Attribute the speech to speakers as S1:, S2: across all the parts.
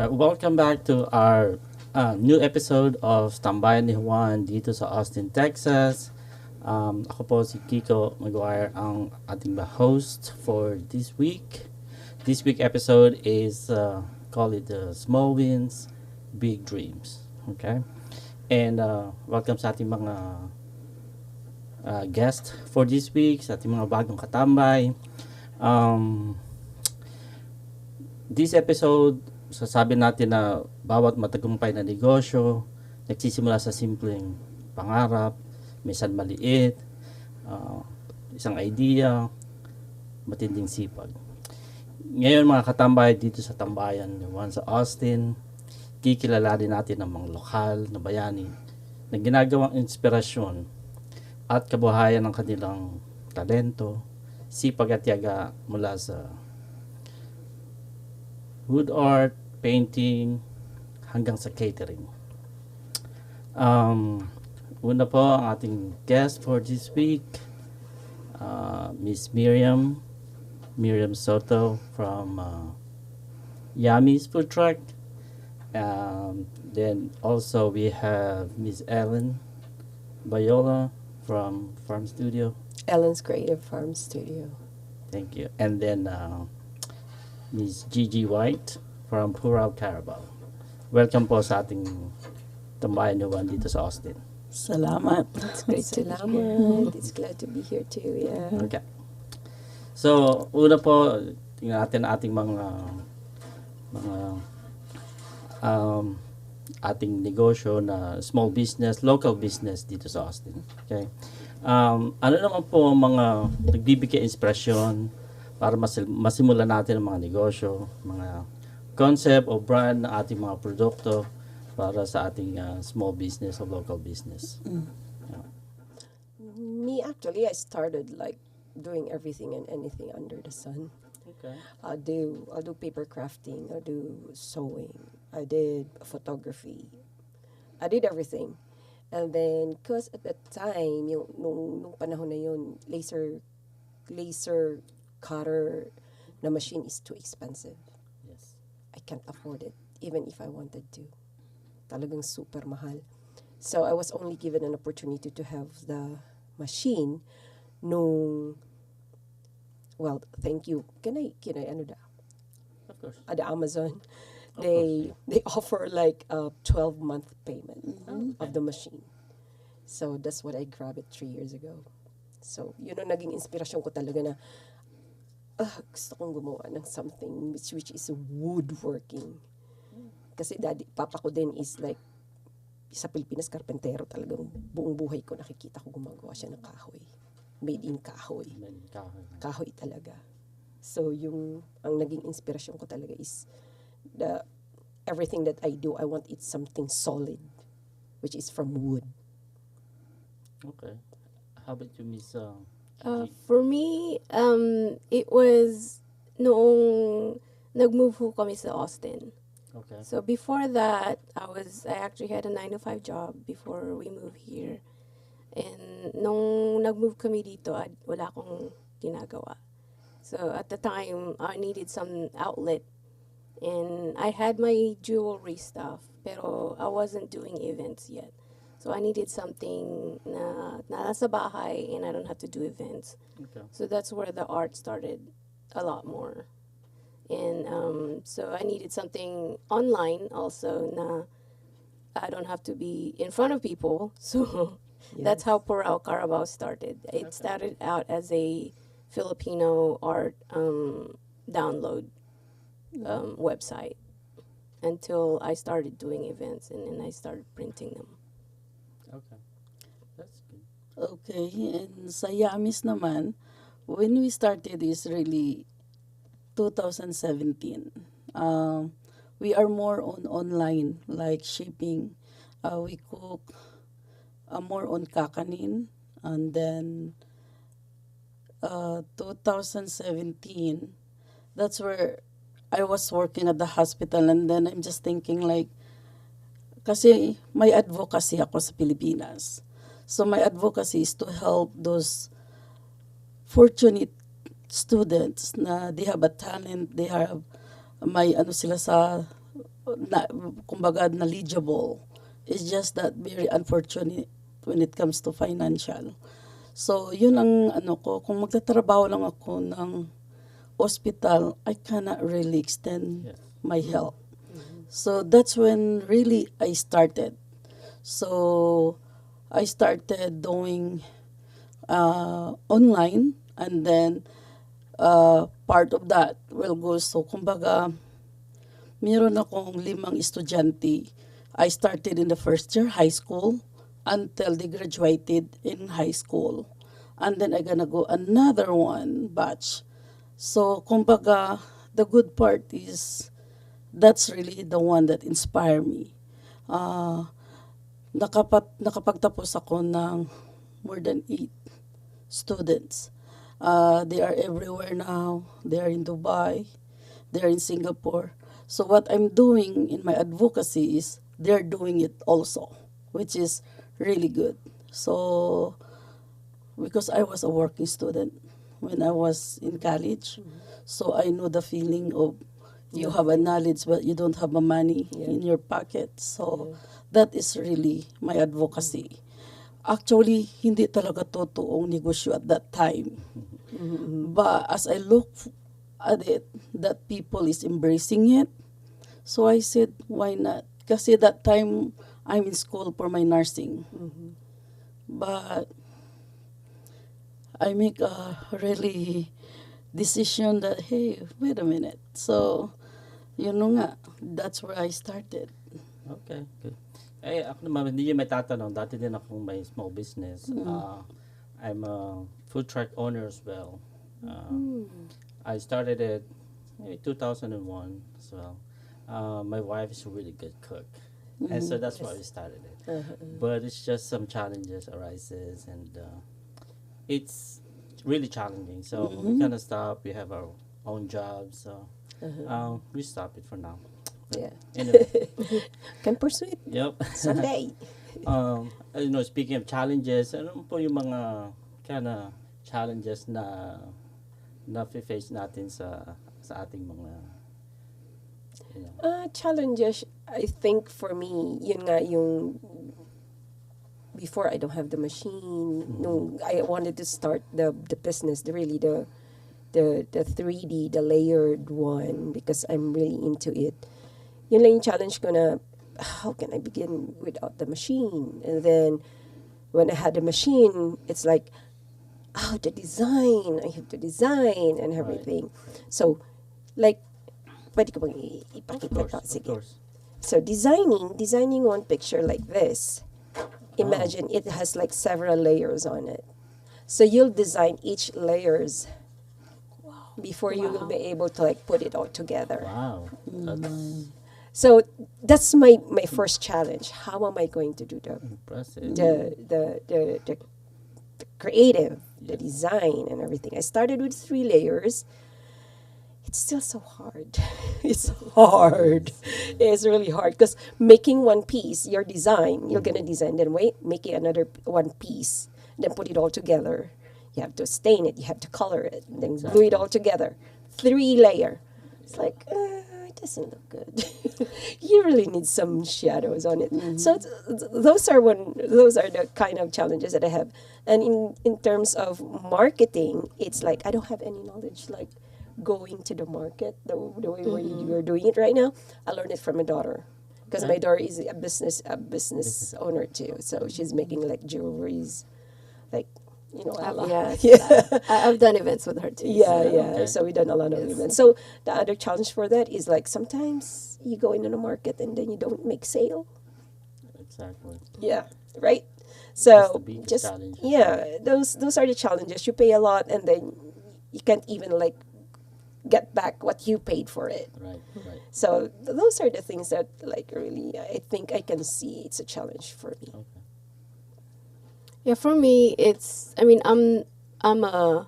S1: Welcome back to our new episode of Tambayan ni Juan dito sa Austin, Texas. Ako po si Kiko Maguire, ang ating host for this week. This week episode is call it Small Wins, Big Dreams. Okay? And welcome sa ating mga guest for this week, sa ating mga bagong katambay. This episode, sasabi natin na bawat matagumpay na negosyo nagsisimula sa simpleng pangarap, minsan maliit, isang idea, matinding sipag. Ngayon mga katambay dito sa Tambayan ni Juan sa Austin, kikilalanin natin ang mga lokal na bayani na ginagawang inspirasyon at kabuhayan ng kanilang talento, sipag at tiyaga mula sa wood art, painting, hanggang sa catering. Una po ang ating guest for this week, Miss Miriam Soto from Yami's Food Truck. Then also we have Miss Ellen Bayola from Farm Studio.
S2: Ellen's Creative Farm Studio.
S1: Thank you. And then Miss Gigi White from Pural Carabao. Welcome po sa ating Tambayan ni Juan dito sa Austin.
S3: Salamat.
S2: It's great to be here. It's glad to be here too, yeah.
S1: Okay. So, una po, tingnan natin ating mga ating negosyo na small business, local business dito sa Austin. Okay. Ano naman po ang mga nagbibigay inspirasyon para masimulan natin ang mga negosyo, mga concept o brand ng ating mga produkto para sa ating small business o local business. Yeah.
S2: Me, actually, I started like doing everything and anything under the sun.
S1: Okay.
S2: I'll do paper crafting, I'll do sewing, I did photography, I did everything. And then, cause at that time, nung panahon na yun, laser cutter na machine is too expensive.
S1: Yes.
S2: I can't afford it, even if I wanted to. Talagang super mahal. So I was only given an opportunity to have the machine nung, well, thank you. Can I ano da?
S1: Of course.
S2: The Amazon, they offer like a 12-month payment of the machine. So that's what I grabbed it 3 years ago. So yun ang naging inspirasyon ko talaga na gusto kong gumawa ng something which is woodworking. Kasi papa ko din is like, sa Pilipinas, karpentero talagang buong buhay ko nakikita ko gumagawa siya ng kahoy. Made in kahoy. Kahoy talaga. So ang naging inspirasyon ko talaga is everything that I do, I want it something solid, which is from wood.
S1: Okay. How about you, Miss?
S4: For me, it was noong nag-move ho kami sa Austin.
S1: Okay.
S4: So before that, I actually had a 9-to-5 job before we moved here. And nung nag-move kami dito, wala akong ginagawa. So at the time, I needed some outlet. And I had my jewelry stuff, pero I wasn't doing events yet. So I needed something na nasa bahay and I don't have to do events.
S1: Okay.
S4: So that's where the art started a lot more. And so I needed something online also na I don't have to be in front of people. So that's how Pural Carabao started. It started out as a Filipino art download website until I started doing events and then I started printing them.
S1: Okay. That's good.
S3: Okay, and sa Yamis naman, when we started is really 2017. We are more on online, like shipping. We cook more on kakanin. And then 2017, that's where I was working at the hospital. And then I'm just thinking like, kasi may advocacy ako sa Pilipinas. So my advocacy is to help those fortunate students na they have a talent, they have may ano sila sa na, kumbaga, knowledgeable. It's just that very unfortunate when it comes to financial. So, yun ang ano ko, kung magtatrabaho lang ako ng hospital, I cannot really extend
S1: Yes.
S3: my help. So, that's when really I started. So, I started doing online, and then part of that will go, so kumbaga, meron akong 5 estudyante. I started in the first year high school until they graduated in high school. And then I gonna go another one batch. So, kumbaga, the good part is that's really the one that inspired me. Uh, nakapagtapos ako ng more than 8 students. They are everywhere now. They are in Dubai. They are in Singapore. So what I'm doing in my advocacy is they're doing it also, which is really good. So because I was a working student when I was in college, so I know the feeling of you have a knowledge but you don't have a money in your pocket. So that is really my advocacy. Actually, hindi talaga totoong negosyo at that time. But as I look at it, that people is embracing it, so I said, why not? Kasi that time, I'm in school for my nursing. But I make a really decision that, hey, wait a minute. So, yun know nga, that's where I started.
S1: Okay, good. Eh, ako naman, hindi nyo may tatanong. Dati din akong may small business. I'm a food truck owner as well. I started it maybe 2001 as well. My wife is a really good cook. And so that's why we started it. But it's just some challenges arises, and it's really challenging. So we kind of stop. We have our own jobs. So we stop it for now.
S2: Yeah.
S1: Anyway,
S2: Can pursue it
S1: yep.
S2: someday.
S1: Speaking of challenges, ano po yung mga kind of challenges na face natin sa ating mga
S2: Challenges, I think for me, yun nga yung before I don't have the machine, nung I wanted to start the business, the 3D, the layered one, because I'm really into it. Yun lang yung challenge ko na, how can I begin without the machine? And then, when I had the machine, it's like, the design, I have to design and everything. So, like, pwede ko bang ipakita to?
S1: Of
S2: Sige.
S1: course.
S2: So, designing one picture like this, imagine it has like several layers on it. So, you'll design each layers before you will be able to like put it all together.
S1: Wow. That's
S2: So that's my first challenge. How am I going to do
S1: impressive.
S2: the creative, the design and everything? I started with 3 layers. It's still so hard. It's hard. It's really hard because making one piece, your design, you're gonna design, then making another one piece, then put it all together. You have to stain it, you have to color it, and then glue it all together. 3 layer. It's like, it doesn't look good. You really need some shadows on it. So those are the kind of challenges that I have. And in terms of marketing, it's like I don't have any knowledge like going to the market the way we're doing it right now. I learned it from my daughter because my daughter is a business owner too. So she's making like jewelries, like a lot.
S4: I've done events with her too.
S2: Yeah,
S4: so.
S2: yeah. So we done a lot of events. So the other challenge for that is like sometimes you go into the market and then you don't make sale.
S1: Exactly.
S2: Yeah, right.
S1: That's
S2: So
S1: the biggest challenge.
S2: those are the challenges. You pay a lot and then you can't even like get back what you paid for it.
S1: Right.
S2: So those are the things that like really I think I can see it's a challenge for me.
S1: Okay.
S4: Yeah, for me, it's. I mean, I'm a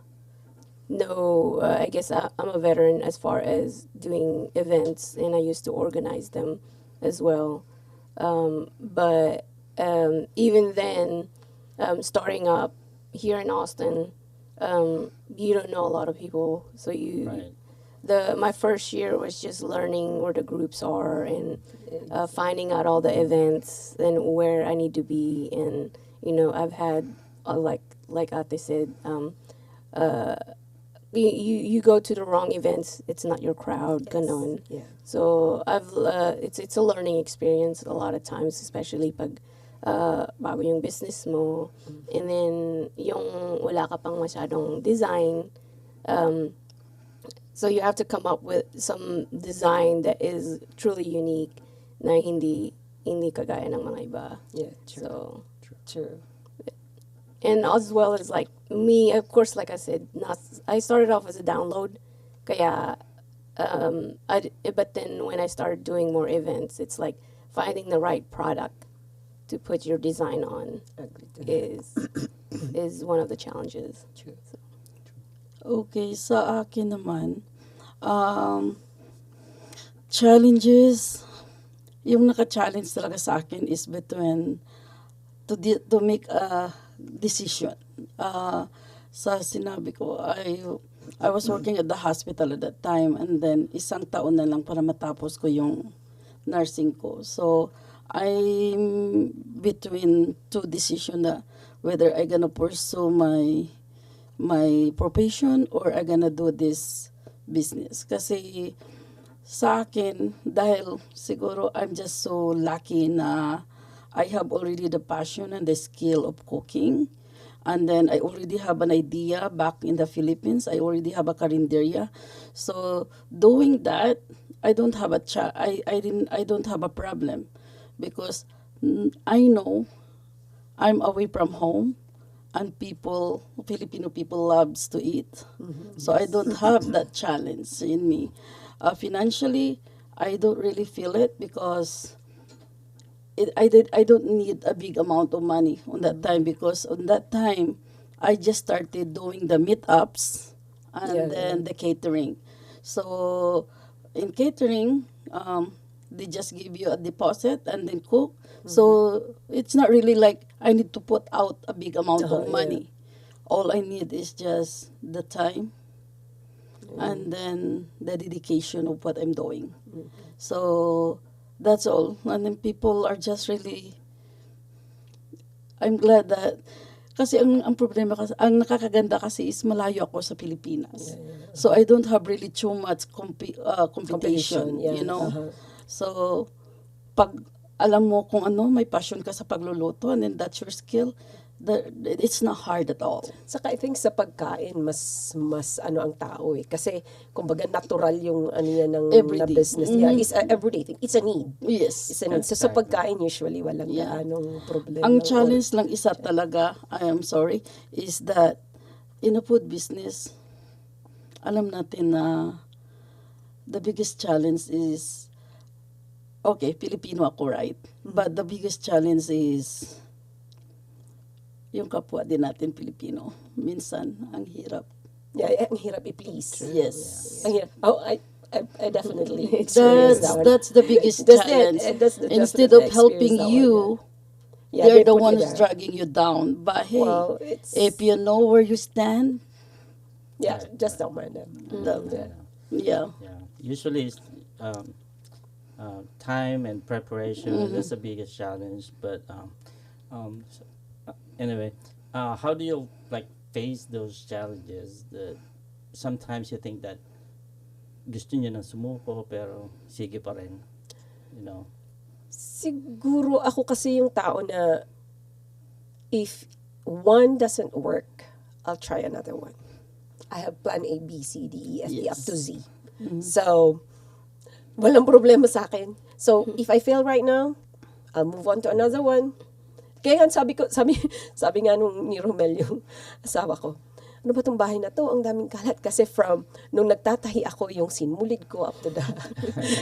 S4: no. I guess I'm a veteran as far as doing events, and I used to organize them as well. But even then, starting up here in Austin, you don't know a lot of people, so you.
S1: Right.
S4: my first year was just learning where the groups are and finding out all the events and where I need to be. And I've had like Ate said, you go to the wrong events, it's not your crowd, ganon.
S2: Yeah.
S4: So it's a learning experience a lot of times, especially pag bago yung business mo. And then yung wala ka pang masyadong design, so you have to come up with some design that is truly unique na hindi kagaya ng mga iba.
S2: Yeah, true.
S4: So
S2: True.
S4: and as well as like me, of course, like I said, I started off as a download, kaya but then when I started doing more events, it's like finding the right product to put your design on
S2: Agree to that.
S4: is one of the challenges.
S2: True.
S3: Okay, sa akin naman, challenges, yung naka-challenge talaga sa akin is between to make a decision. Sa sinabi ko, I was working at the hospital at that time, and then isang taon na lang para matapos ko yung nursing ko. So, I'm between two decision na whether I gonna pursue my profession or I gonna do this business. Kasi sa akin, dahil siguro I'm just so lucky na I have already the passion and the skill of cooking. And then I already have an idea back in the Philippines. I already have a carinderia. So doing that, I don't have I don't have a problem because I know I'm away from home and Filipino people loves to eat. So I don't have that challenge in me. Financially, I don't really feel it because I don't need a big amount of money on that time because on that time I just started doing the meetups and then the catering. So in catering, they just give you a deposit and then cook. So it's not really like I need to put out a big amount of money. All I need is just the time and then the dedication of what I'm doing. So that's all. And then people are just really, I'm glad that, kasi ang problema kasi, ang nakakaganda kasi is malayo ako sa Pilipinas. So I don't have really too much competition, you know. So pag alam mo kung ano, may passion ka sa pagluluto and then that's your skill, it's not hard at all.
S2: Saka I think sa pagkain, mas ano ang tao eh. Kasi, kumbaga natural yung ano yan ng na business niya. It's a everyday thing. It's a need.
S3: Yes.
S2: It's a need. So sa pagkain, usually, walang anong problema.
S3: Ang challenge lang isa talaga, I am sorry, is that in a food business, alam natin na the biggest challenge is, okay, Filipino ako, right? But the biggest challenge is yung kapwa din natin Pilipino. Minsan, ang hirap.
S2: Yeah, ang hirap i-please.
S3: Yes.
S2: Ang hirap. Oh, I definitely experienced that one.
S3: That's the biggest
S2: That's
S3: challenge.
S2: that's the
S3: Instead
S2: definite
S3: of helping
S2: experience that
S3: you,
S2: one, yeah.
S3: they're
S2: They
S3: the
S2: put you
S3: ones
S2: down.
S3: dragging you down. But hey,
S2: Well, it's
S3: if you know where you stand,
S2: just don't mind them.
S3: yeah.
S1: Usually, it's, time and preparation. That's the biggest challenge. But anyway, how do you like face those challenges? That sometimes you think that gusto niyo nang sumuko pero sige pa rin, you know.
S2: Siguro ako kasi yung tao na if one doesn't work, I'll try another one. I have plan A, B, C, D, E, F, G, up to Z. So, walang problema sa akin. So, if I fail right now, I'll move on to another one. Kaya sabi nga ni Romel yung asawa ko, ano ba tong bahay na to? Ang daming kalat. Kasi from, nung nagtatahi ako, yung sinulid ko up to the,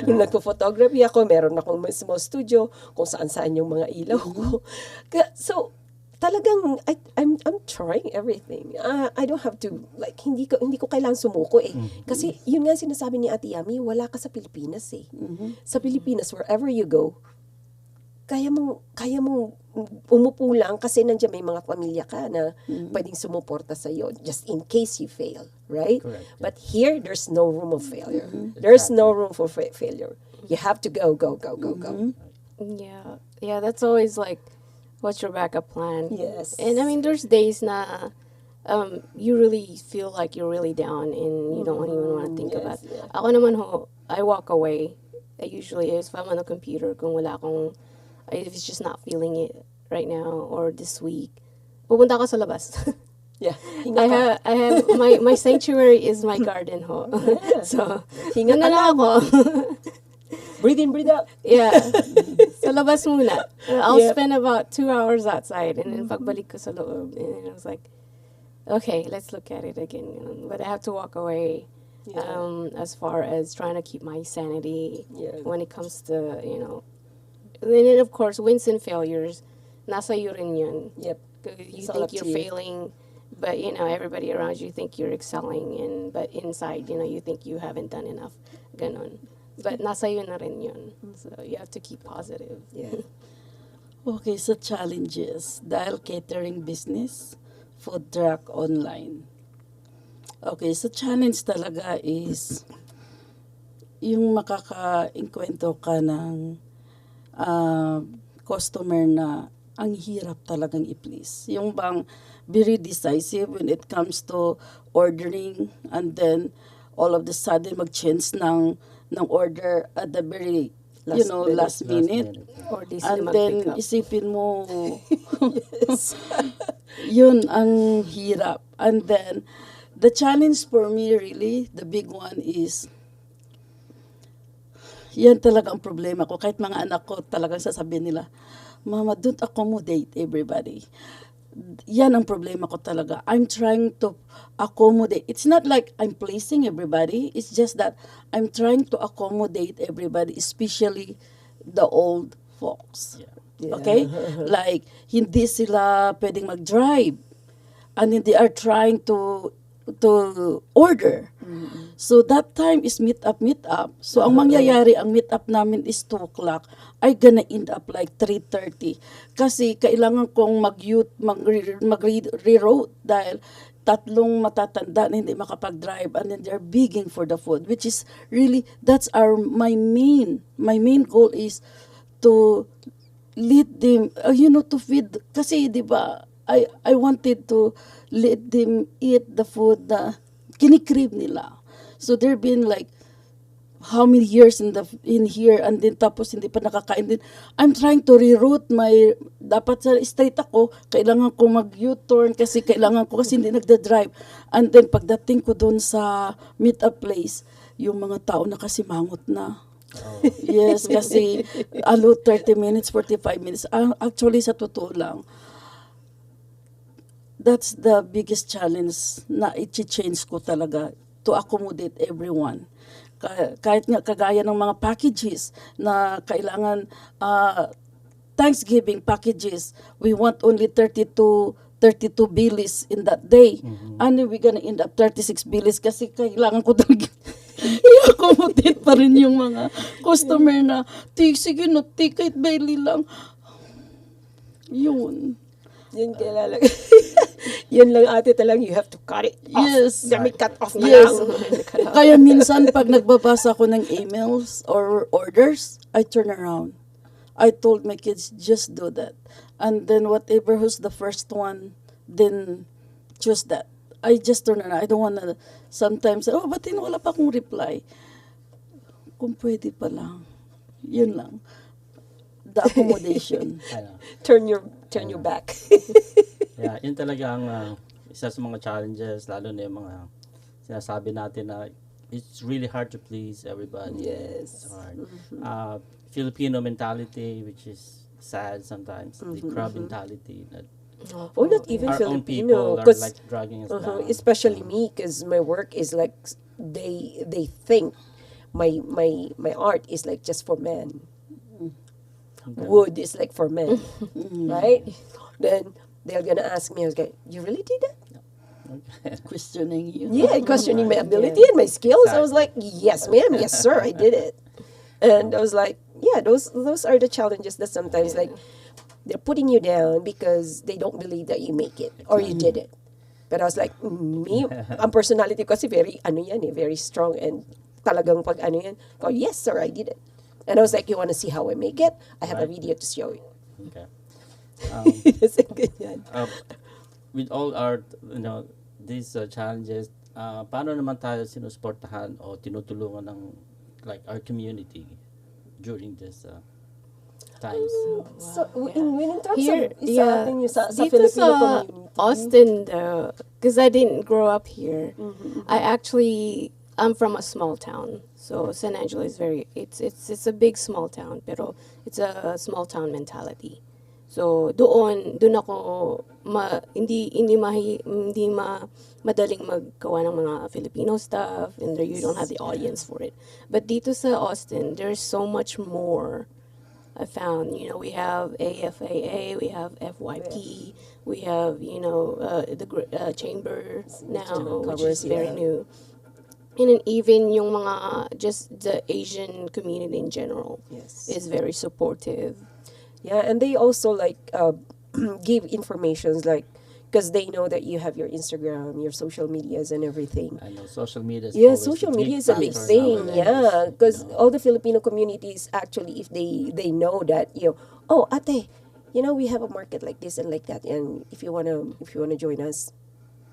S2: nung nagpo-photography ako, meron akong small studio, kung saan-saan yung mga ilaw ko. So, talagang, I'm trying everything. I don't have to, like, hindi ko kailangan sumuko eh. Kasi, yun nga sinasabi ni Ate Yami, wala ka sa Pilipinas eh. Sa Pilipinas, wherever you go, kaya mo umupo lang kasi nandiyan may mga pamilya ka na pwedeng sumuporta sa iyo just in case you fail, right?
S1: Correct, yeah.
S2: But here there's no room of failure. There's no room for failure. You have to go.
S4: Yeah, that's always like, what's your backup plan?
S2: Yes.
S4: And I mean, there's days na you really feel like you're really down and you don't even want to think
S2: yes,
S4: about.
S2: yeah.
S4: Ako naman ho, I walk away. I usually if I'm on the computer, kung wala akong, if it's just not feeling it right now or this week, pupunta ako sa labas.
S2: Yeah.
S4: I have my sanctuary is my garden ho. So,
S2: Hinga
S4: doon
S2: ka
S4: na lang ako.
S2: Breathe in, breathe out.
S4: Yeah. Sa labas muna. I'll
S2: Yep.
S4: spend about 2 hours outside and then pagbalik ko sa loob. And then I was like, okay, let's look at it again. But I have to walk away as far as trying to keep my sanity
S2: Yeah.
S4: when it comes to, And then, of course, wins and failures. Nasa iyo rin yun.
S2: Yep.
S4: You
S2: It's all
S4: think
S2: up to
S4: you're
S2: you.
S4: failing, but, everybody around you think you're excelling. But inside, you think you haven't done enough. Ganon. But nasa iyo na rin yun. So you have to keep positive.
S2: Yeah.
S3: Okay, so challenges. Dahil catering business, food truck, online. Okay, so challenge talaga is yung makaka-inkwento ka ng customer na ang hirap talagang i-please. Yung bang very decisive when it comes to ordering and then all of the sudden mag-change ng order at the very last minute.
S4: Or di
S3: And
S4: sila
S3: then
S4: mag-pick up.
S3: isipin mo yun ang hirap. And then the challenge for me really, the big one is yan talaga ang problema ko. Kahit mga anak ko talagang sasabihin nila, Mama, don't accommodate everybody. Yan ang problema ko talaga. I'm trying to accommodate. It's not like I'm pleasing everybody. It's just that I'm trying to accommodate everybody, especially the old folks.
S1: Yeah.
S3: Okay? Like, hindi sila pwedeng mag-drive. And then they are trying to order. So that time is meet up. So ang mangyayari, ang meet up namin is 2 o'clock. I gonna end up like 3:30. Kasi kailangan kong mag-reroute dahil 3 matatanda na hindi makapag-drive and then they're begging for the food, which is really, that's my main goal is to lead them, to feed. Kasi di ba, I wanted to let them eat the food na kinikrave nila. So there been like how many years in here and then tapos hindi pa nakakain din. I'm trying to reroute dapat sa straight ako, kailangan ko mag-U-turn kasi hindi nagda-drive. And then pagdating ko doon sa meet-up place, yung mga tao na kasi mangot na. Yes, kasi 30 minutes, 45 minutes. Actually, sa totoo lang, that's the biggest challenge na i-change ko talaga to accommodate everyone. Kahit nga kagaya ng mga packages na kailangan Thanksgiving packages, we want only 32 bilis in that day. And we're gonna end up 36 bilis kasi kailangan ko talaga i-accommodate pa rin yung mga customer na, sige no, kahit baili lang. Yun.
S2: Yun yun lang ate talagang you have to cut it off.
S3: Yes.
S2: Let me cut off na
S3: Yes.
S2: lang.
S3: Kaya minsan pag nagbabasa ko ng emails or orders, I turn around. I told my kids, just do that. And then whatever who's the first one, then choose that. I just turn around. I don't wanna sometimes, ba't wala pa akong reply? Kung pwede pa lang. Yun lang. The accommodation.
S1: Ano,
S2: Turn your back.
S1: yeah, yun talaga ang isa sa mga challenges, lalo na yung mga sinasabi natin na it's really hard to please everybody.
S2: Yes.
S1: It's hard. Filipino mentality, which is sad sometimes. The crab mentality that
S2: Or not even
S1: our own
S2: Filipino,
S1: people are
S2: because
S1: like dragging us down.
S2: especially me, because my work is like they think my art is like just for men. Wood is like for men, right? Then they're gonna ask me, I was like, you really did that?
S3: Questioning you.
S2: Yeah, questioning my ability and my skills. I was like, yes, ma'am, yes, sir, I did it. And I was like, yeah, those are the challenges that sometimes like they're putting you down because they don't believe that you make it or you did it. But I was like, me, ang personality ko kasi very, very strong and talagang pag yan, oh, yes sir, I did it. And I was like, you want to see how I make it? I have a
S1: Right.
S2: video to show you.
S1: Okay.
S2: Kasi ganyan.
S1: With all our, these challenges, paano naman tayo sinusuportahan o tinutulungan ng like our community during this times?
S2: So, in terms
S4: Here,
S2: of sa atin yung sa
S4: dito
S2: Filipino
S4: sa
S2: community.
S4: Austin, though, because I didn't grow up here. I'm from a small town. So San Angelo is it's a big small town, pero it's a small town mentality. So doon ako madaling maggawa ng mga Filipino stuff, and there you don't have the audience for it. But dito sa Austin, there's so much more. I found, we have AFAA, we have FYP, we have, the chamber now, which is
S2: Commerce,
S4: very
S2: yeah.
S4: new. And then even yung mga, just the Asian community in general
S2: Yes.
S4: is very supportive.
S2: Yeah, and they also like give informations like because they know that you have your Instagram, your social medias, and everything.
S1: I know social media is
S2: Yeah,
S1: always
S2: social
S1: a big
S2: media is a big
S1: factor
S2: thing.
S1: nowadays,
S2: Yeah, because
S1: you know.
S2: all the Filipino communities actually, if they know that oh ate, we have a market like this and like that, and if you wanna join us,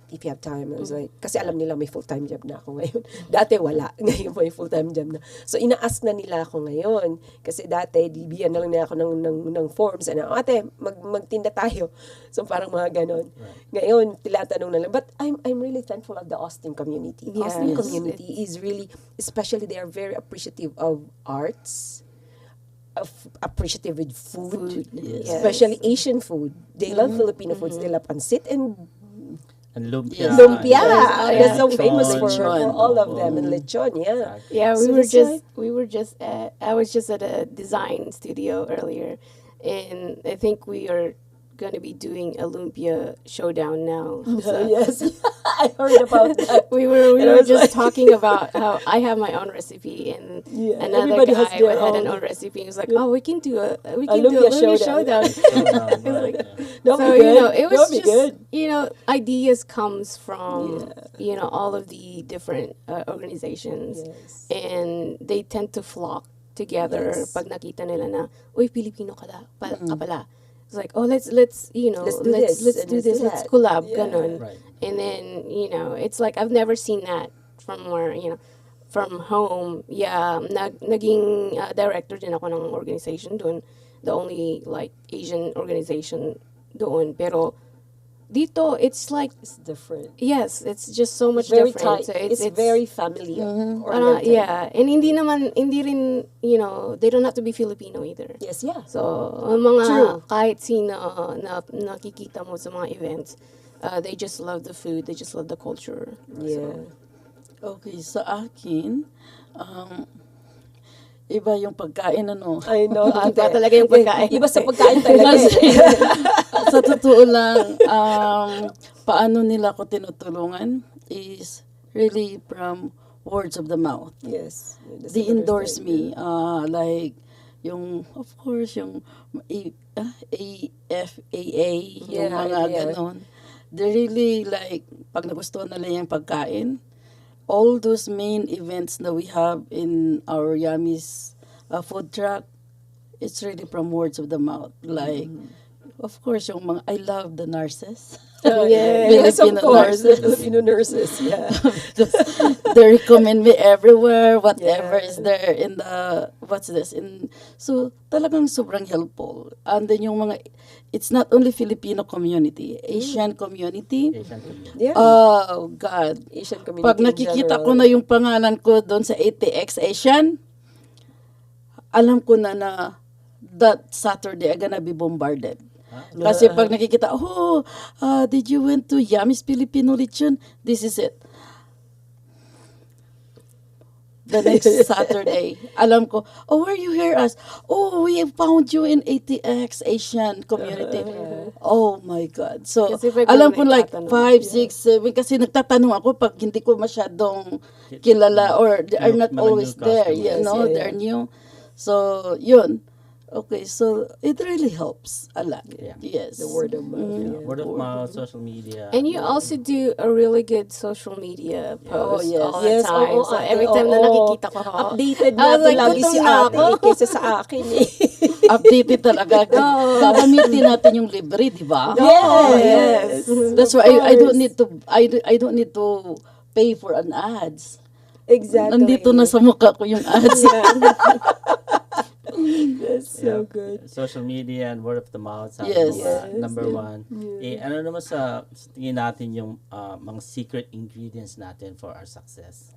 S2: if you have time. I was like, kasi alam nila may full-time job na ako ngayon. Dati wala. Ngayon may full-time job na. So, ina-ask na nila ako ngayon. Kasi dati, bibigyan na lang nila ako ng forms. Ano, ate, magtinda tayo. So, parang mga ganon.
S1: Right.
S2: Ngayon, tinatanong na lang. But I'm really thankful of the Austin community.
S4: Yes.
S2: Austin community is really, especially they are very appreciative of arts, appreciative with food,
S3: Yes.
S2: especially Asian food. They love Filipino foods. They love pancit and
S1: And lumpia.
S3: Yes.
S2: lumpia.
S4: Yes.
S2: That's so
S1: Lechon.
S2: famous for
S3: Lechon.
S2: all of them. And lechon, yeah.
S4: Yeah,
S2: So
S4: I was just at a design studio earlier, and I think we are going to be doing a lumpia showdown now.
S2: So, yes, I heard about that.
S4: We were
S2: And I was
S4: just
S2: like-
S4: talking about how I have my own recipe, and
S2: Yeah,
S4: another
S2: everybody has
S4: guy
S2: their
S4: had an
S2: own.
S4: own recipe. He was like, "Oh, we can do a
S2: lumpia
S4: lumpia
S2: showdown."
S4: showdown."
S1: Right, yeah.
S2: That'll
S4: So
S2: be good.
S4: it was
S2: That'll be
S4: just
S2: good.
S4: ideas comes from all of the different organizations,
S2: Yes.
S4: and they tend to flock together.
S2: Yes.
S4: Pag nakita nila na, uy, Pilipino ka pala. It's like, oh, let's
S2: Let's do
S4: let's
S2: this and
S4: do
S2: let's
S4: this,
S2: do
S4: let's
S2: that.
S4: collab,
S2: Yeah.
S4: ganon.
S1: Right.
S4: And then it's like I've never seen that from where from home. Yeah, naging director din ako ng organization doon, the only like Asian organization doon. Pero dito, it's like,
S2: It's different.
S4: yes, it's just so much
S2: Very
S4: different.
S2: tight.
S4: So
S2: It's very family oriented.
S4: yeah, and hindi rin, they don't have to be Filipino either.
S2: Yes, yeah.
S4: So, ang mga
S2: True.
S4: kahit sino na nakikita mo sa mga events, they just love the food, they just love the culture.
S2: Yeah.
S3: Okay, sa akin, iba yung pagkain, ano.
S2: I know.
S4: Iba talaga yung pagkain.
S2: Iba sa pagkain talaga.
S3: Kasi, sa totoo lang, paano nila ako tinutulungan is really from words of the mouth.
S2: Yes. That's
S3: They
S2: another
S3: endorse
S2: thing.
S3: me, like, of course, yung AFAA, yung
S2: Yeah,
S3: mga
S2: yeah.
S3: ganon. They really, like, pag nagustuhan nila yung pagkain, all those main events that we have in our Yami's food truck, it's really from words of the mouth. Like, of course, yung mga, I love the nurses.
S2: Yes, of
S3: Filipino
S2: course. The
S3: nurses.
S2: Filipino nurses, yeah.
S3: They recommend me everywhere, whatever is there in the, so talagang sobrang helpful. And then yung mga, it's not only Filipino community, Asian community.
S1: Asian community.
S2: Yeah.
S3: Oh, God.
S2: Asian community
S3: Pag
S2: in
S3: nakikita
S2: general.
S3: ko na yung pangalan ko doon sa ATX Asian, alam ko na that Saturday I'm gonna be bombarded. Kasi pag nakikita, did you went to Yami's Filipino Lechon? This is it. The next Saturday, alam ko, where you hear us? Oh, we found you in ATX Asian community. Oh my God. So,
S4: Kasi pag
S3: alam ko like
S4: nagtatanong,
S3: 5, 6, 7, kasi nagtatanong ako pag hindi ko masyadong kilala or they are not
S1: Mga
S3: always
S1: new
S3: there,
S1: customers.
S3: you know,
S2: yeah.
S3: they're new. So, yun. Okay, so it really helps a lot.
S1: Yeah.
S3: Yes.
S2: The word of mouth.
S1: Yeah,
S2: Yeah.
S1: word of mouth, social media.
S4: And you also do a really good social media post
S3: yes.
S4: all the
S2: Yes,
S4: time.
S2: oo,
S4: So
S2: ate,
S4: every time na
S2: oo.
S4: nakikita ko,
S2: Updated
S4: I
S2: na
S4: was
S2: to
S4: like,
S2: lagi
S4: gutom
S2: si
S4: na
S2: ate
S4: ako.
S2: kaysa sa akin eh.
S3: Updated talaga. Gagamitin natin yung libre, di ba?
S2: Yes.
S3: That's
S2: of
S3: why I don't
S2: course.
S3: need to I don't need to pay for an ads.
S2: Exactly.
S3: Nandito na sa mukha ko yung ads.
S2: That's so good.
S1: Social media and word of the mouth sabi
S3: Yes.
S1: mo nga,
S2: Yes,
S1: number
S2: yeah.
S1: one. Ano naman sa tingin natin yung mga secret ingredients natin for our success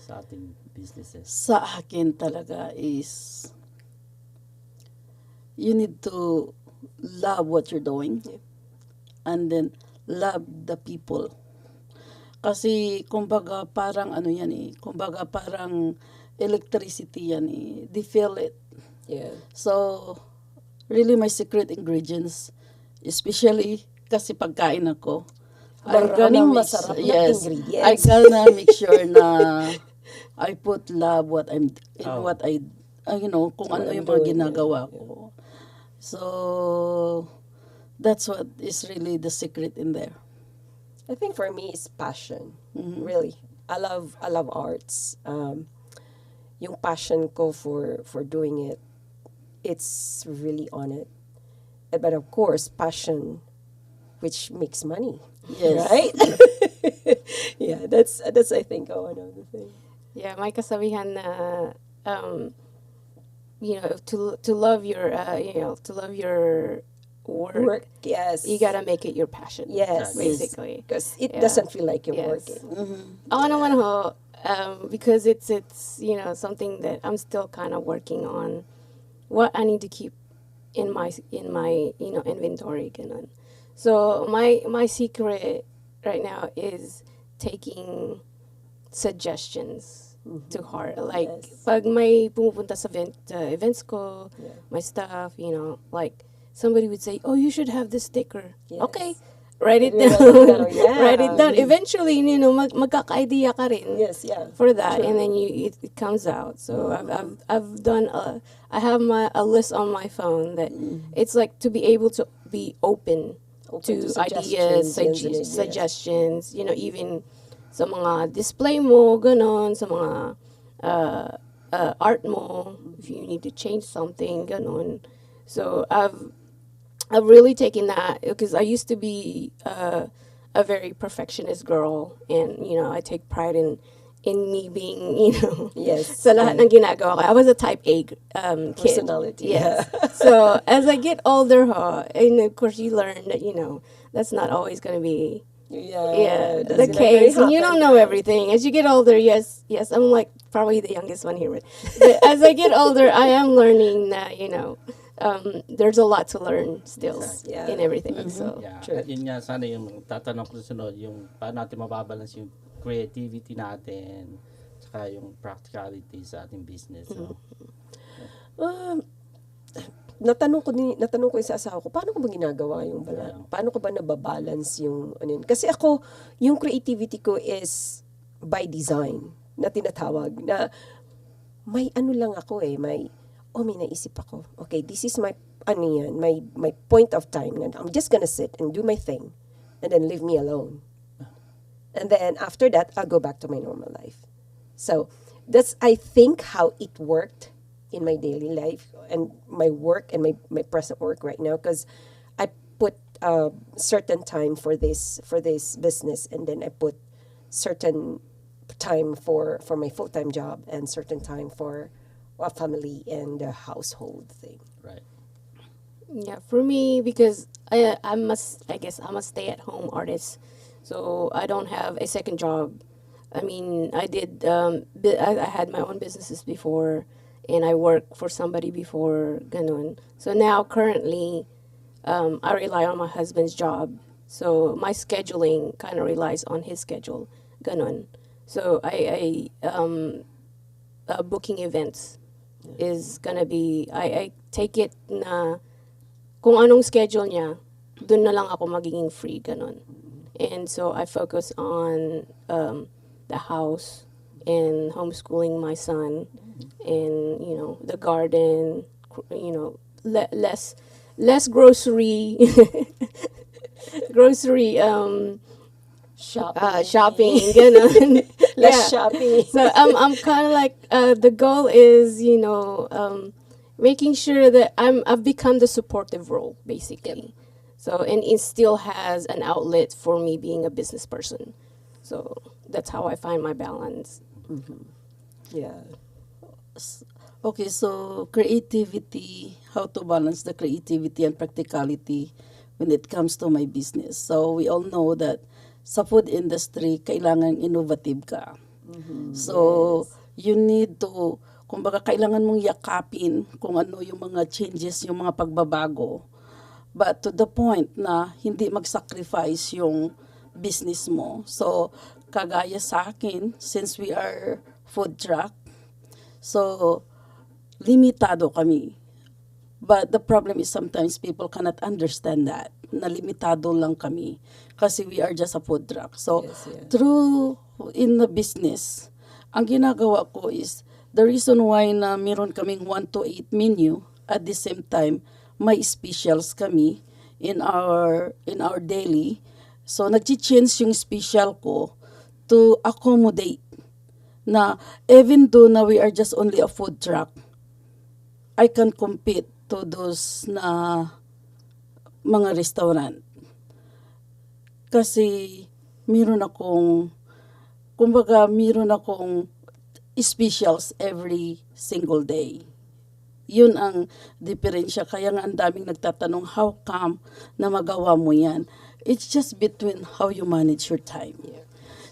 S1: sa ating businesses?
S3: Sa akin talaga is you need to love what you're doing and then love the people. Kasi kumbaga parang ano yan eh, kumbaga parang electricity yan eh. They feel it.
S2: Yeah.
S3: So, really my secret ingredients, especially kasi pagkain ako,
S2: Maraming masarap na
S3: yes,
S2: ingredients.
S3: I gonna make sure na I put love what I'm in
S1: Oh.
S3: what I you know, kung
S2: What
S3: ano
S2: I'm
S3: yung mga
S2: doing,
S3: ginagawa ko. So, that's what is really the secret in there.
S2: I think for me it's passion.
S3: Mm-hmm.
S2: Really. I love arts. Yung passion ko for doing it, it's really on it. But of course, passion which makes money.
S3: Yes.
S2: Right? Yeah, that's I think one of the things.
S4: Yeah, may kasabihan na, you know, to love your, to love your work,
S2: Yes.
S4: you gotta make it your passion.
S2: Yes.
S4: Basically.
S2: Because it
S4: Yeah.
S2: doesn't feel like you're
S4: Yes.
S2: working.
S4: Ako naman ho, because it's you know, something that I'm still kind of working on, what I need to keep in my you know, inventory ganun. So my secret right now is taking suggestions to heart. Like
S2: Yes.
S4: pag may pumupunta sa events ko,
S2: Yeah.
S4: my stuff, you know, like somebody would say, "Oh, you should have this sticker."
S2: Yes.
S4: Okay. Write it
S2: Write it
S4: down.
S2: down, yeah.
S4: Write it down. Eventually, you know, magkaka-idea ka rin
S2: Yes, yeah.
S4: for that,
S2: True.
S4: and then it comes out. So I've done I have a list on my phone that it's like to be able to be open to ideas,
S2: suggestions, yes, and ideas.
S4: suggestions. You know, even sa mga display mo, ganon, sa mga art mo, if you need to change something, ganon. So I've really taken that because I used to be a very perfectionist girl, and you know I take pride in me being, you know,
S2: Yes.
S4: sa lahat ng ginagawa ko. I was a type A kid.
S2: Personality,
S4: Yes. So as I get older, and of course you learn that, you know, that's not always going to be
S2: Yeah.
S4: the case, and you don't know everything. As you get older, yes, I'm like probably the youngest one here, but as I get older, I am learning that, you know, there's a lot to learn still
S2: Yeah.
S4: in everything. So
S1: Yeah.
S2: True.
S1: At yun nga sana yung tatanong ko sunod, yung paano natin mababalance yung creativity natin saka yung practicality sa ating business. So,
S2: Natanong ko yung sa asawa ko, paano ko ba ginagawa yung paano ko ba nababalance yung ano yun? Kasi ako, yung creativity ko is by design na tinatawag na may ano lang ako may naisip ako. Okay, this is my my point of time. I'm just gonna sit and do my thing and then leave me alone. And then after that, I'll go back to my normal life. So that's, I think, how it worked in my daily life and my work and my present work right now, because I put certain time for this business, and then I put certain time for my full-time job and certain time for a family and a household thing.
S1: right.
S4: yeah, for me, because I guess I'm a stay-at-home artist, so I don't have a second job. I mean, I did I had my own businesses before, and I worked for somebody before, ganun. So now currently, I rely on my husband's job. So my scheduling kind of relies on his schedule, ganun. So I booking events is gonna be, I take it na kung anong schedule niya, dun na lang ako magiging free, ganun. And so I focus on the house and homeschooling my son, and the garden, less grocery grocery
S2: Shopping.
S4: shopping,
S2: Less shopping.
S4: So I'm kind of like, the goal is, making sure that I've become the supportive role, basically. So, and it still has an outlet for me being a business person. So that's how I find my balance.
S2: Yeah.
S3: Okay, so creativity, how to balance the creativity and practicality when it comes to my business. So we all know that sa food industry, kailangan innovative ka. So you need to, kumbaga kailangan mong yakapin kung ano yung mga changes, yung mga pagbabago. But to the point na hindi mag-sacrifice yung business mo. So kagaya sa akin, since we are food truck, so limitado kami. But the problem is sometimes people cannot understand that, na limitado lang kami kasi we are just a food truck. So,
S2: Yes, yeah.
S3: through in the business, ang ginagawa ko is, the reason why na meron kaming 1 to 8 menu, at the same time, may specials kami in our daily. So, nag-change yung special ko to accommodate na even though na we are just only a food truck, I can compete to those na mga restaurant. Kasi meron akong specials every single day. Yun ang diferensya. Kaya nga ang daming nagtatanong, how come na magawa mo yan? It's just between how you manage your time.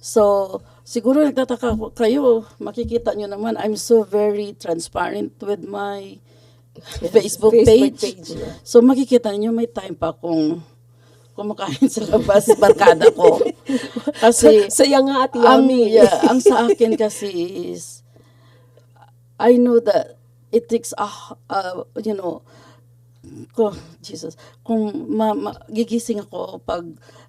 S3: So, siguro nagtataka kayo, makikita nyo naman, I'm so very transparent with my Facebook page.
S2: Yeah.
S3: So makikita niyo may time pa akong kumakain sa labas, barkada ko. Kasi
S2: Saya nga at yummy.
S3: ang sa akin kasi is, I know that it takes kung gigising ako pag,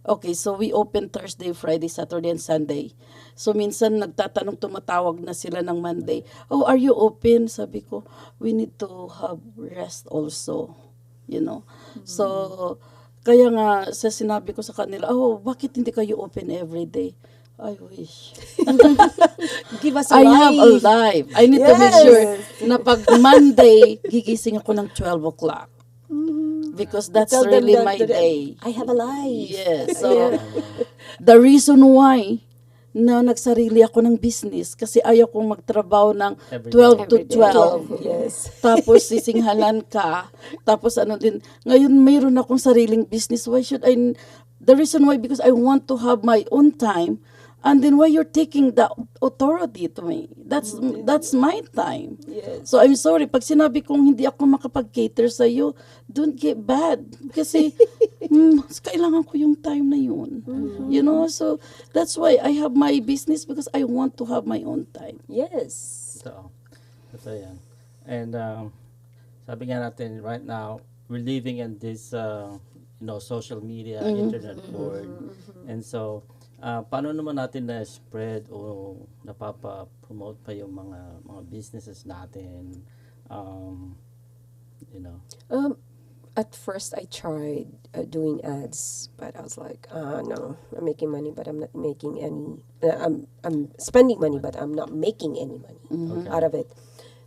S3: okay, so we open Thursday, Friday, Saturday, and Sunday. So minsan tumatawag na sila ng Monday, oh, are you open? Sabi ko, we need to have rest also, So, kaya nga, sinabi ko sa kanila, oh, bakit hindi kayo open every day? I wish.
S2: Give us a
S3: I have a
S2: life.
S3: life. I need to make sure na pag Monday, gigising ako ng 12 o'clock. Because that's
S2: Tell them
S3: really
S2: that
S3: my
S2: to them,
S3: day.
S2: I have a life.
S3: Yes. So, the reason why na nagsarili ako ng business kasi ayaw kong magtrabaho ng
S1: Every
S3: 12 to
S4: day.
S3: 12.
S2: Yes.
S3: Tapos sisinghalan ka. Tapos din. Ngayon mayroon akong sariling business. Why should I? The reason why, because I want to have my own time. And then why you're taking the authority to me? That's my time.
S2: Yes.
S3: So I'm sorry, pag sinabi kong hindi ako makapag-cater sa iyo, don't get bad. Kasi kailangan ko yung time na yun. So that's why I have my business because I want to have my own time.
S2: Yes.
S1: Ito yan. And sabi nga natin, right now, we're living in this, social media, internet world. And so, paano naman natin na-spread o napapa-promote pa yung mga businesses natin?
S2: At first, I tried doing ads, but I was like, no, I'm making money, but I'm not making any. I'm spending money, but I'm not making any money out of it.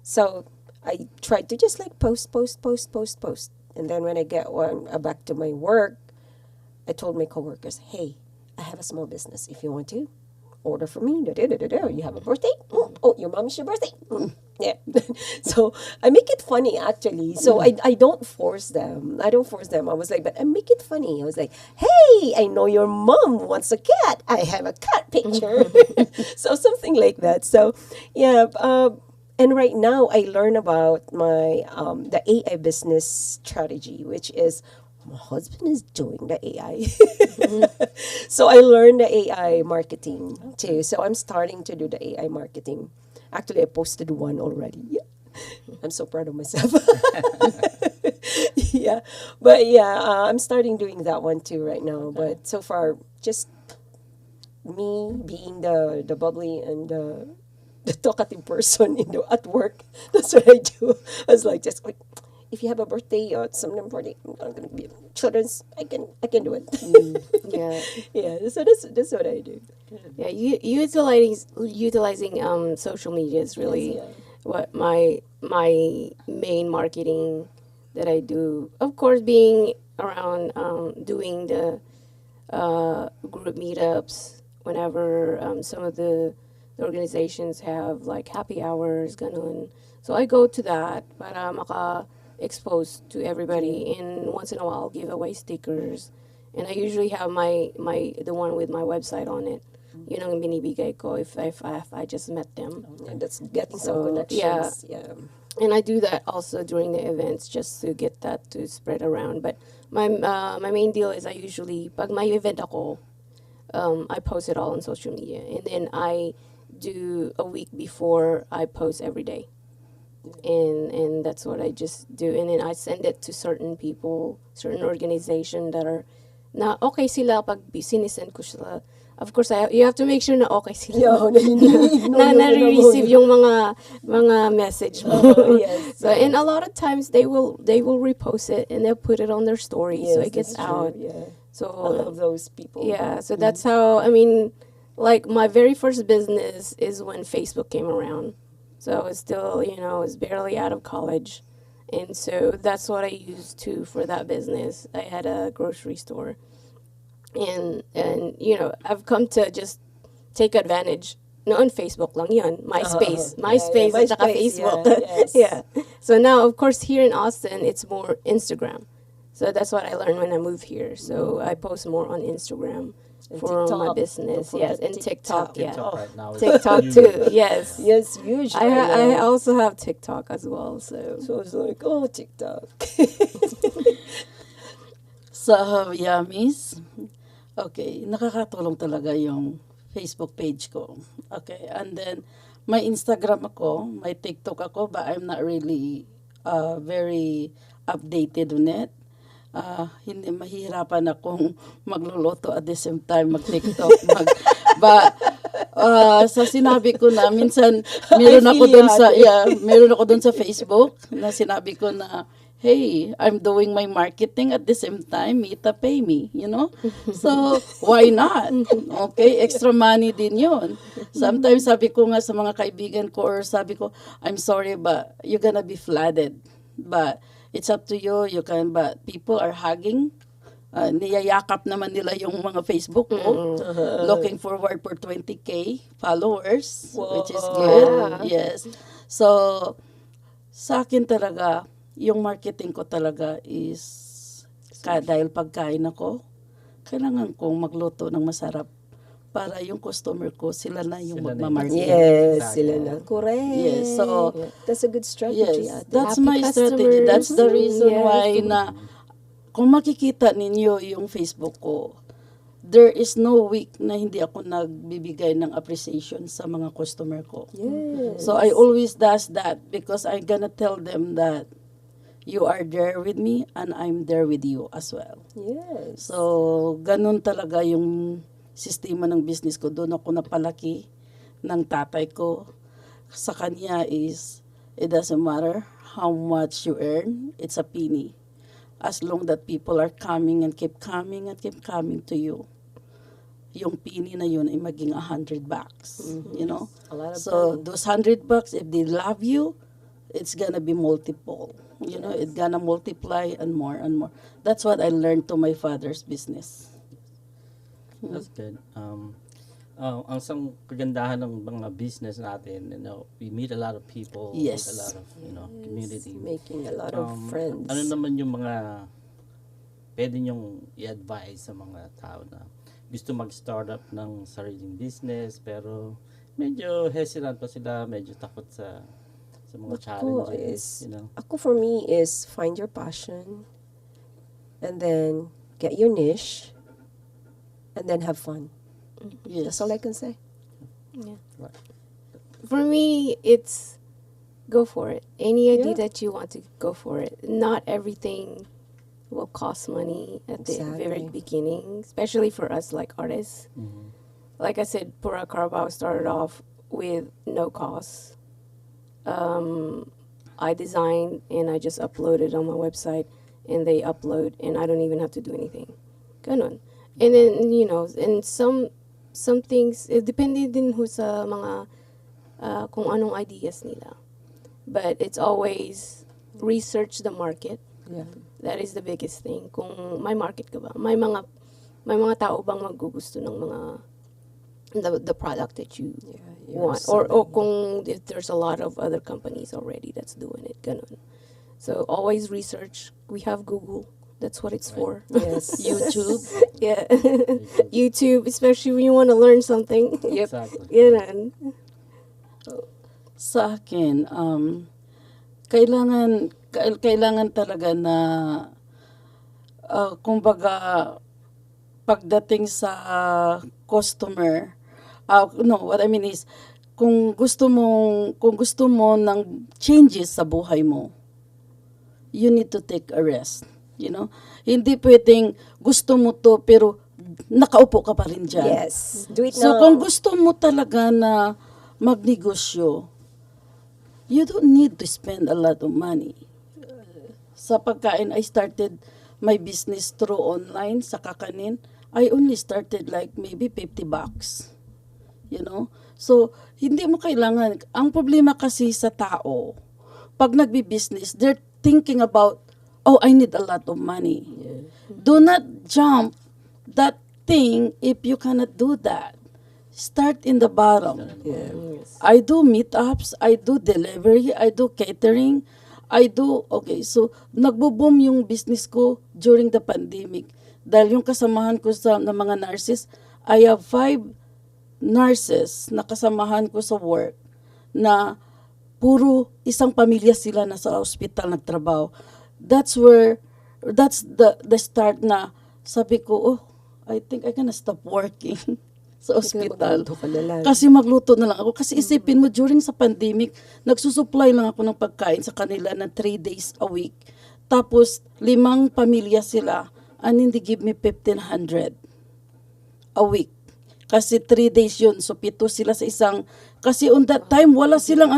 S2: So I tried to just like post. And then when I get back to my work, I told my coworkers, hey, I have a small business. If you want to, order for me. You have a birthday? Oh, your mom is your birthday. Yeah. So I make it funny actually. So I don't force them. I was like, but I make it funny. I was like, hey, I know your mom wants a cat. I have a cat picture. So something like that. So yeah. And right now I learn about my the AI business strategy, which is my husband is doing the AI. So I learned the AI marketing too. So I'm starting to do the AI marketing. Actually, I posted one already. Yeah. I'm so proud of myself. Yeah. But yeah, I'm starting doing that one too right now. But so far, just me being the bubbly and the talkative person, at work. That's what I do. I was like, just like, if you have a birthday or some party, I'm gonna be children's. I can do it.
S4: Yeah.
S2: Yeah, so that's what I do.
S4: Yeah, utilizing social media is really
S2: Yes,
S4: what my main marketing that I do. Of course, being around doing the group meetups whenever some of the organizations have like happy hours, ganun. So I go to that para maka-expose to everybody. And once in a while, give away stickers. And I usually have the one with my website on it. Yun ang binibigay ko if I just met them.
S2: And that's getting some
S4: So,
S2: connections. Yeah.
S4: And I do that also during the events just to get that to spread around. But my main deal is I usually, pag may event ako, I post it all on social media. And then I do a week before I post every day. And that's what I just do. And then I send it to certain people, certain organization that are na okay sila pag sinisend ko sila. Of course, you have to make sure na okay sila.
S2: No, narinig. No,
S4: na
S2: no, no, no,
S4: nare-receive
S2: no.
S4: yung mga message mo.
S2: Yes,
S4: So and a lot of times they will repost it and they'll put it on their story so
S2: Yes,
S4: it gets
S2: that's true,
S4: out.
S2: Yeah.
S4: So
S2: I love those people.
S4: yeah, so that's how I mean, like my very first business is when Facebook came around. So I was still, I was barely out of college. And so that's what I used for that business. I had a grocery store. And I've come to just take advantage. Noon Facebook lang yun. MySpace. MySpace at saka
S2: MySpace,
S4: Facebook.
S2: yeah, yes.
S4: Yeah. So now, of course, here in Austin, it's more Instagram. So that's what I learned when I moved here. So I post more on Instagram
S2: And
S4: for my
S2: TikTok.
S4: business.
S2: Don't
S4: Yes,
S2: forget
S4: and TikTok.
S2: TikTok.
S4: Yeah.
S1: TikTok right now is
S4: TikTok
S1: huge.
S4: too. Yes.
S2: Yes, huge.
S4: I also have TikTok as well. So
S2: So it's like, oh, TikTok.
S3: So, yummies. Okay, nakakatulong talaga yung Facebook page ko. Okay, and then may Instagram ako, may TikTok ako, but I'm not really very updated on it. Hindi mahirapan akong magluluto at the same time mag-TikTok. Sa sinabi ko na minsan meron ako doon sa Facebook na sinabi ko na hey, I'm doing my marketing at the same time, Mita pay me, So, why not? Okay, extra money din yun. Sometimes sabi ko nga sa mga kaibigan ko or sabi ko, I'm sorry but you're gonna be flooded. But it's up to you, but people are hugging. Niyayakap naman nila yung mga Facebook ko. Looking forward for 20K followers, which is good. Yes. So, sa akin talaga, yung marketing ko talaga is dahil pagkain ako, kailangan kong magluto ng masarap para yung customer ko, sila na yung
S1: Sila na
S3: magmamarket.
S2: Yes, sila na. Correct.
S3: Yes, so,
S2: that's a good strategy.
S3: yes,
S2: ate.
S3: that's
S4: Happy
S3: my strategy.
S4: customers.
S3: That's the reason
S4: Yes.
S3: why na kung makikita ninyo yung Facebook ko, there is no week na hindi ako nagbibigay ng appreciation sa mga customer ko.
S2: Yes.
S3: So I always does that because I'm gonna tell them that you are there with me and I'm there with you as well.
S2: Yes.
S3: So, ganun talaga yung sistema ng business ko. Doon ako napalaki ng tatay ko. Sa kanya is, it doesn't matter how much you earn, it's a penny. As long that people are coming and keep coming to you. Yung penny na yun ay maging $100.
S2: A lot of
S3: So,
S2: money.
S3: those $100, if they love you, it's gonna be multiple. It's gonna multiply and more and more. That's what I learned to my father's business.
S1: That's good. Ang isang kagandahan ng mga business natin, we meet a lot of people,
S3: Yes.
S1: meet a lot of, community.
S2: Making a lot of friends.
S1: Ano naman yung mga pwede nyong i-advise sa mga tao na gusto mag-startup ng sariling business pero medyo hesitant pa sila, medyo takot sa mga challenges,
S2: Ako for me is find your passion and then get your niche and then have fun.
S3: Yes.
S2: That's all I can say.
S4: yeah.
S1: Right.
S4: For me, it's go for it. Any idea
S2: Yeah.
S4: that you want to go for it. Not everything will cost money at the very
S2: Exactly.
S4: beginning, especially for us like artists. Like I said, Pura Carabao started off with no cost. I design and I just upload it on my website, and they upload, and I don't even have to do anything. Ganon. And then, and some things, depende din ho sa mga kung anong ideas nila. But it's always research the market.
S2: Yeah.
S4: That is the biggest thing. Kung may market ka ba? May mga tao bang magugusto ng mga the product that you
S2: you're
S4: want, or
S2: selling.
S4: kung if there's a lot of other companies already that's doing it, ganun. So always research. We have Google. That's what it's for.
S2: Yes.
S3: YouTube.
S4: Yeah. YouTube, especially when you want to learn something.
S2: Yep.
S1: Exactly.
S4: Ganun.
S3: Sa akin, kailangan talaga na, kumbaga, pagdating sa customer, no, what I mean is, kung gusto mo ng changes sa buhay mo, you need to take a rest. Hindi pwedeng gusto mo to pero nakaupo ka pa rin dyan.
S2: Yes. Do it
S3: So
S2: now.
S3: kung gusto mo talaga na magnegosyo, you don't need to spend a lot of money. Sa pagkain, I started my business through online sa kakanin. I only started like maybe $50. So, hindi mo kailangan. Ang problema kasi sa tao, pag nagbi-business, they're thinking about, oh, I need a lot of money. Do not jump that thing if you cannot do that. Start in the bottom.
S4: Yes.
S3: I do meetups, I do delivery, I do catering, so nagbo-boom yung business ko during the pandemic. Dahil yung kasamahan ko ng mga nurses, I have 5 nurses na kasamahan ko sa work na puro isang pamilya sila na sa hospital nagtrabaho. That's the start na sabi ko, I think I'm gonna stop working sa hospital.
S2: Magluto ka na lang.
S3: Kasi magluto na lang ako. Kasi isipin mo, during sa pandemic, nagsusupply lang ako ng pagkain sa kanila na 3 days a week. Tapos, 5 pamilya sila, and then they give me 1,500 a week. Kasi 3 days yun. So, 7 sila sa isang, kasi on that time, wala silang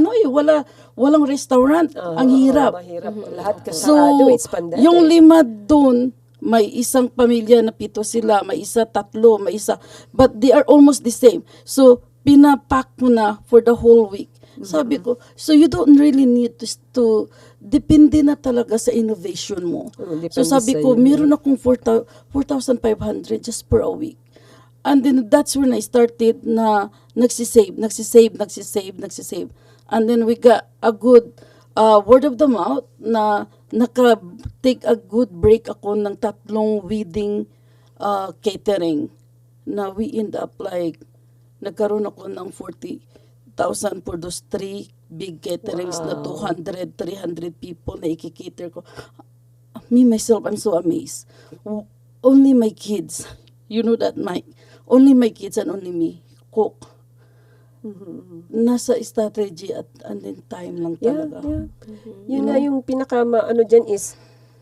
S3: walang restaurant. Ang hirap.
S2: Mahirap. Lahat
S3: So,
S2: kasarado. It's pandemic.
S3: yung 5 doon, may isang pamilya na 7 sila, may isa 3, may isa. But they are almost the same. So, pinapack mo na for the whole week. Sabi ko, so you don't really need to depende na talaga sa innovation mo. So
S2: Depende
S3: sabi
S2: sa
S3: ko,
S2: iyo.
S3: meron akong 4,500 just per a week. And then that's when I started na nagsisave. And then we got a good word of the mouth na naka-take a good break ako ng 3 wedding catering na we end up like nagkaroon ako ng 40,000 for those 3 big caterings na 200, 300 people na ikikater ko. Me, myself, I'm so amazed. Only my kids, you know that, Mike, only my kids and only me cook. Nasa strategy and then time lang talaga.
S2: Yun nga yung pinaka-ano dyan is,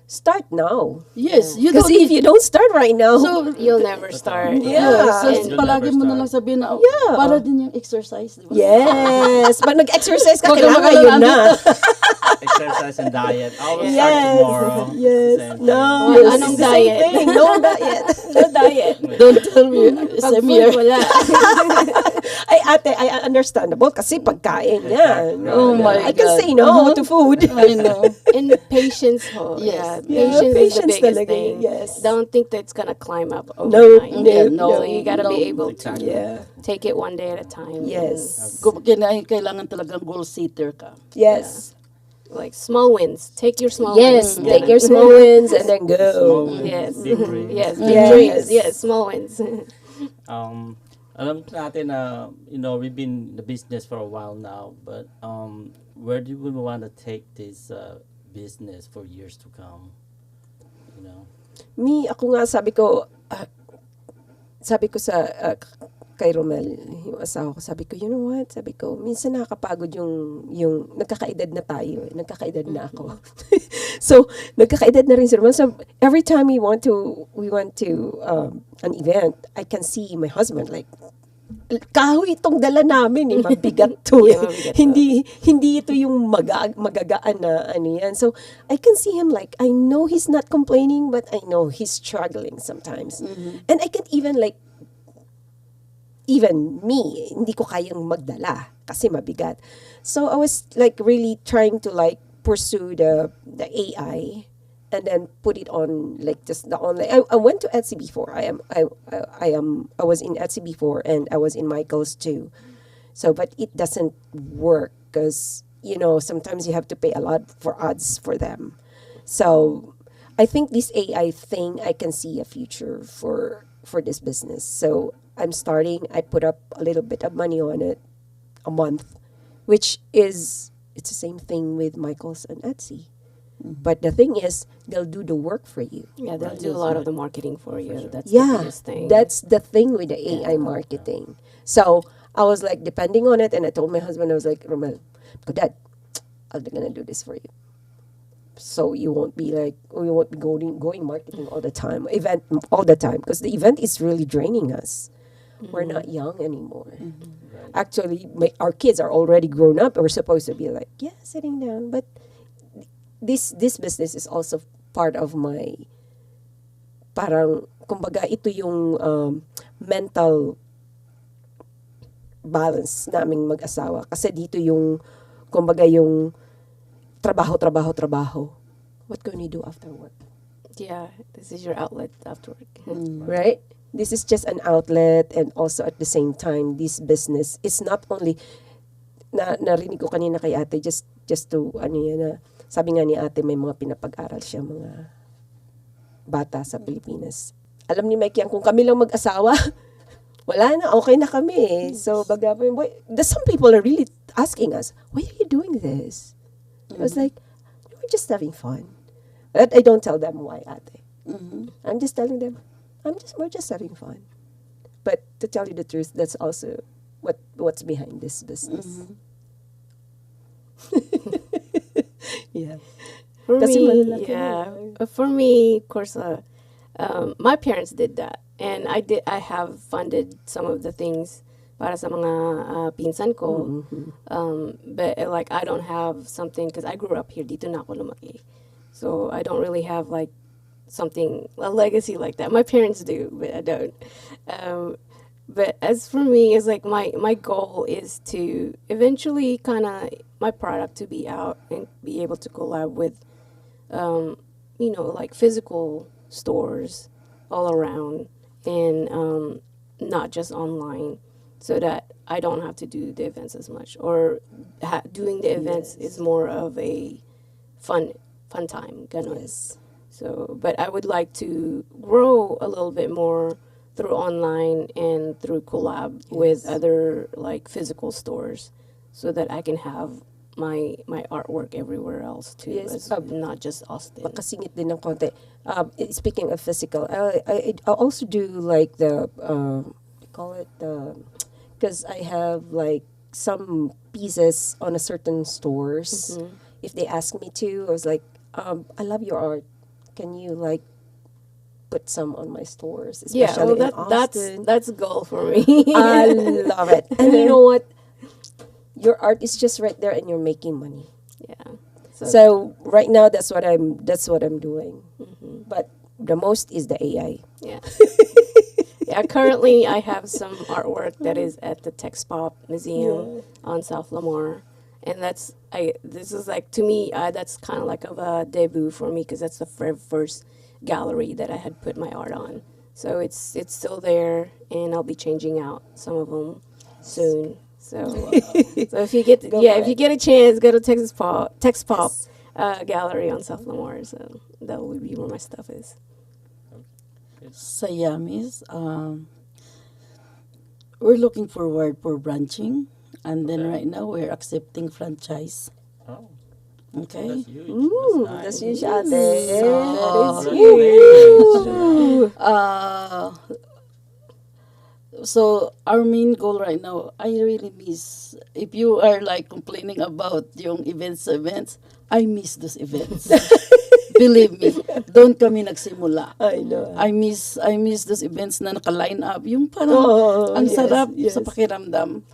S2: start now.
S3: Yes, you
S2: Kasi
S3: don't
S2: if you don't start right now,
S3: So,
S4: You'll never start.
S2: Yeah.
S3: so
S1: You'll
S3: palagi
S1: never
S3: mo na
S1: start.
S3: lang sabihin na,
S2: Yeah.
S3: para din yung exercise, di ba?
S2: yes. Pag nag-exercise ka,
S3: Huwag ka
S2: kailangan
S3: mag-alala
S2: yun na.
S1: Exercise and diet. I will
S2: Yes.
S1: start tomorrow.
S2: Yes.
S1: Same
S2: No.
S1: thing.
S4: Well,
S2: it's
S4: anong
S2: the same
S4: diet?
S2: thing. No diet.
S4: No diet.
S3: Don't tell me,
S4: Pag
S3: Samir.
S4: food, wala.
S2: Ay, ate, I understandable kasi pagkain yan.
S3: Oh my
S2: I can
S3: God.
S2: say no to food.
S3: I know.
S4: And patience,
S3: Yes.
S4: Yeah,
S2: Yeah,
S4: patience is the
S2: patience
S4: biggest
S2: talaga,
S4: thing.
S2: yes.
S4: Don't think that it's gonna climb up
S2: No,
S4: overnight.
S3: no,
S4: So you gotta be
S3: no.
S4: able to
S1: Exactly.
S2: Yeah.
S4: take it one day at a time.
S2: Yes.
S3: Kailangan talagang goal setter ka.
S2: Yes.
S4: Like small wins. Take your small
S2: Yes.
S4: wins.
S2: Take your small wins and then go.
S1: Small wins,
S4: Yes.
S1: big dreams.
S4: Yes, big
S2: Yes.
S4: dreams. Yes, small wins.
S1: Alam natin na, we've been in the business for a while now, but where do we want to take this business for years to come?
S2: Ako nga sabi ko sa kay Romel, yung asawa ko, sabi ko, you know what? Sabi ko, minsan nakakapagod yung nagkakaedad na tayo. Nagkakaedad na ako. So, nagkakaedad na rin si Romel. So, every time we want to an event, I can see my husband like kahoy itong dala namin eh, mabigat to eh.
S4: Yeah, mabigat to.
S2: Hindi ito yung magagaan na ano yan. So, I can see him like, I know he's not complaining, but I know he's struggling sometimes. And I can't even like, even me, hindi ko kayang magdala kasi mabigat. So, I was like really trying to like pursue the AI and then put it on like just the online. I went to Etsy before. I was in Etsy before, and I was in Michael's too. So, but it doesn't work because sometimes you have to pay a lot for ads for them. So, I think this AI thing, I can see a future for this business. So I'm starting. I put up a little bit of money on it a month, which is it's the same thing with Michael's and Etsy. But the thing is, they'll do the work for you.
S4: Yeah, they'll do a lot of the marketing for you. That's the
S2: Yeah,
S4: biggest thing.
S2: that's the thing with the AI marketing. So I was like depending on it, and I told my husband, I was like, Romel, Dad, I'm gonna do this for you. So you won't be going marketing all the time, event all the time, because the event is really draining us. We're not young anymore. Actually, our kids are already grown up, and we're supposed to be like, yeah, sitting down. But this business is also part of my parang kumbaga ito yung mental balance naming mag-asawa kasi dito yung kumbaga yung trabaho. What can we do after work?
S4: Yeah, this is your outlet after work.
S2: Right? This is just an outlet, and also at the same time this business is not only narinig ko kanina kay ate just to sabi nga ni ate may mga pinapag-aral siya mga bata sa Pilipinas. Alam ni Mike yan, kung kami lang mag-asawa, wala na, okay na kami eh. So, some people are really asking us, why are you doing this? I was like, we're just having fun. But I don't tell them why, ate. I'm just telling them, we're just having fun. But to tell you the truth, that's also what's behind this business. Yeah.
S4: For
S2: Kasi
S4: me,
S2: malalaki
S4: yeah.
S2: na.
S4: For me, of course, my parents did that, and I have funded some of the things para sa mga pinsan ko. But like I don't have something because I grew up here. Dito na ako lumaki, so I don't really have like a legacy like that. My parents do, but I don't. But as for me, it's like my goal is to eventually kind of my product to be out and be able to collab with, like physical stores all around and not just online, so that I don't have to do the events as much, or doing the events is more of a fun time. Ganon.
S2: Yes.
S4: So, but I would like to grow a little bit more through online and through collab with other like physical stores, so that I can have my artwork everywhere else too,
S2: Yes,
S4: not just Austin.
S2: Makasingit din ng konti. Speaking of physical, I also do like the call it because I have like some pieces on a certain stores. If they ask me to, I was like, I love your art. Can you like put some on my stores,
S4: Yeah,
S2: especially
S4: well,
S2: in Austin?
S4: that's a goal for me.
S2: I love it. And you know what? Your art is just right there, and you're making money.
S4: Yeah.
S2: So right now, that's what I'm doing. But the most is the AI.
S4: Yeah. Yeah, currently I have some artwork that is at the Tex Pop Museum on South Lamar. And this is like, to me, that's kind of like a debut for me, because that's the first gallery that I had put my art on. So it's still there, and I'll be changing out some of them soon. So if you get if you get a chance, go to Tex Pop Gallery on South Lamar. So that will be where my stuff is.
S3: Sa Yamis, we're looking forward for branching, and then right now we're accepting franchise.
S1: Oh,
S3: Okay.
S1: that's huge.
S2: That's
S1: nice.
S2: huge, ate. That is
S1: That's
S2: huge.
S3: So our main goal right now, I really miss, if you are like complaining about yung events, I miss those events. Believe me, doon kami nagsimula.
S2: I know.
S3: I miss those events na naka-line up. Yung parang ang
S2: yes,
S3: sarap
S2: yes.
S3: sa pakiramdam.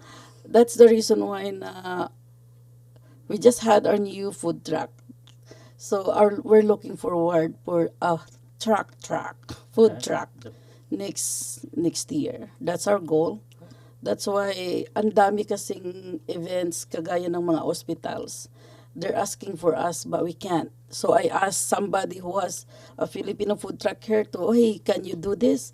S3: That's the reason why na we just had our new food truck. So we're looking forward for a food truck next year. That's our goal. That's why ang dami kasing events kagaya ng mga hospitals. They're asking for us but we can't. So I asked somebody who has a Filipino food truck here to, hey, can you do this?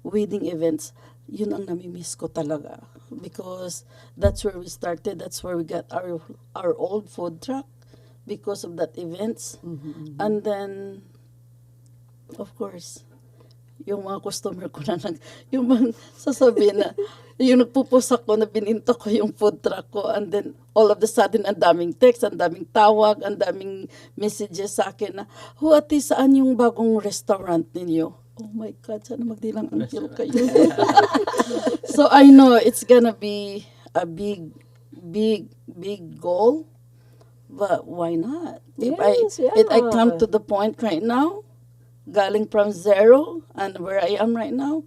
S3: Wedding events. Yun ang namimiss ko talaga. Because that's where we started. That's where we got our old food truck because of that events. And then, of course, yung mga customer ko na yung mga sasabihin na, yung nagpupus ako na bininta ko yung food truck ko, and then all of the sudden, ang daming text, ang daming tawag, ang daming messages sa akin na, ate, saan yung bagong restaurant ninyo? Oh my God, sana magdilang until kayo. So I know it's gonna be a big goal, but why not?
S2: Yes,
S3: If I
S2: yeah.
S3: come to the point right now, galing from zero and where I am right now,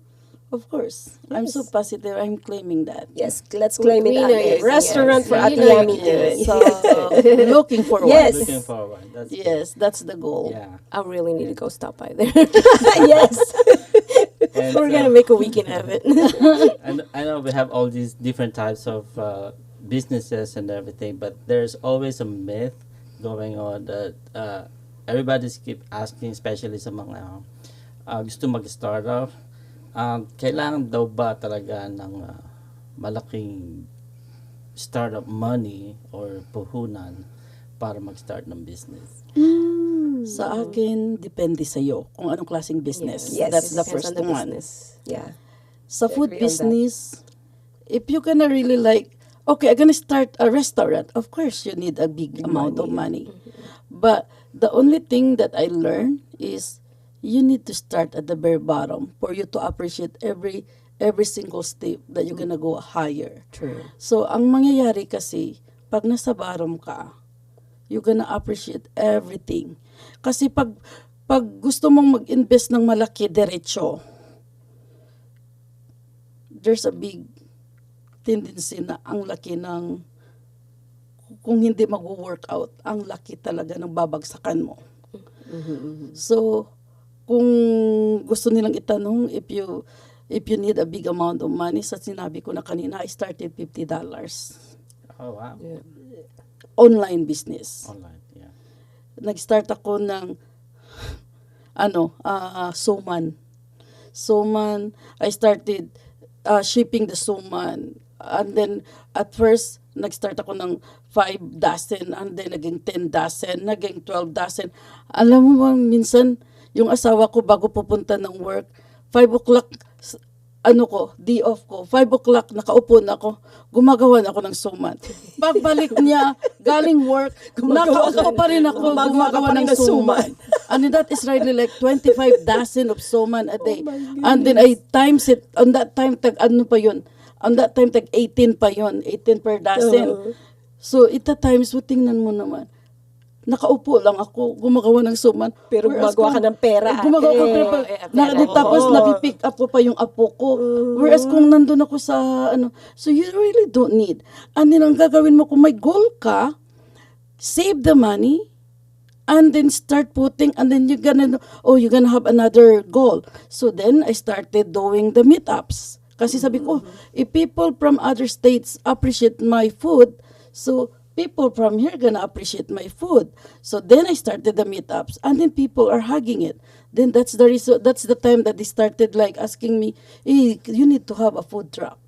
S3: of course, I'm so positive. I'm claiming that.
S2: Yes, let's claim
S4: We
S2: it.
S4: know
S2: Ate.
S4: you.
S2: Restaurant
S4: Yes,
S2: for
S4: we
S2: Ate
S4: know
S2: Yami
S4: you.
S2: to it.
S3: So looking forward.
S2: Yes.
S1: Looking forward. That's good.
S3: Yes, that's the goal.
S1: Yeah.
S4: I really need to go stop by there.
S2: Yes.
S1: And,
S4: We're gonna make a weekend of it.
S1: and I know we have all these different types of businesses and everything, but there's always a myth going on that everybody's keep asking, especially sa mga gusto mag-start off. Kailangan daw ba talaga ng malaking startup money or puhunan para mag-start ng business?
S3: Sa akin, depende sa'yo kung anong klaseng business.
S2: Yes.
S3: That's
S4: It
S3: the
S4: depends
S3: first
S4: on the
S3: one.
S4: business.
S2: Yeah.
S3: Sa food
S2: Agree on that.
S3: business, if you're gonna really like, okay, I'm gonna start a restaurant, of course you need a big amount of money. But the only thing that I learned is you need to start at the bare bottom for you to appreciate every single step that you're gonna go higher.
S2: True.
S3: So, ang mangyayari kasi, pag nasa bottom ka, you're gonna appreciate everything. Kasi pag gusto mong mag-invest ng malaki, diretso, there's a big tendency na ang laki ng, kung hindi mag-work out, ang laki talaga ng babagsakan mo. So, kung gusto nilang itanong, if you need a big amount of money, sa sinabi ko na kanina, I started $50.
S1: Oh, wow.
S3: Online business.
S1: Online, yeah.
S3: Nag-start ako ng suman. Suman, I started shipping the suman. And then, at first, nag-start ako ng 5 dozen, and then naging 10 dozen, naging 12 dozen. Alam mo ba, minsan, yung asawa ko bago pupunta ng work, 5 o'clock, day off ko, 5 o'clock, nakaupo na ako, gumagawa na ako ng suman. Pagbalik niya, galing work, nakaupo pa rin ako, gumagawa ng suman. And that is really like 25 dozen of suman a day. And then I times it, on that time, tag 18 pa yun, 18 per dozen. So, times mo, tingnan mo naman, nakaupo lang ako, gumagawa ng suman.
S2: Pero gumagawa ka ng pera.
S3: Gumagawa ko ng pera. Tapos napipick up ko pa yung apo ko. Whereas kung nandun ako sa, so you really don't need. And then ang gagawin mo, kung may goal ka, save the money, and then start putting, and then you're gonna have another goal. So then, I started doing the meetups. Kasi sabi ko, if people from other states appreciate my food, so people from here gonna appreciate my food. So then I started the meetups, and then people are hugging it. Then that's the reason. That's the time that they started like asking me, "Hey, you need to have a food truck."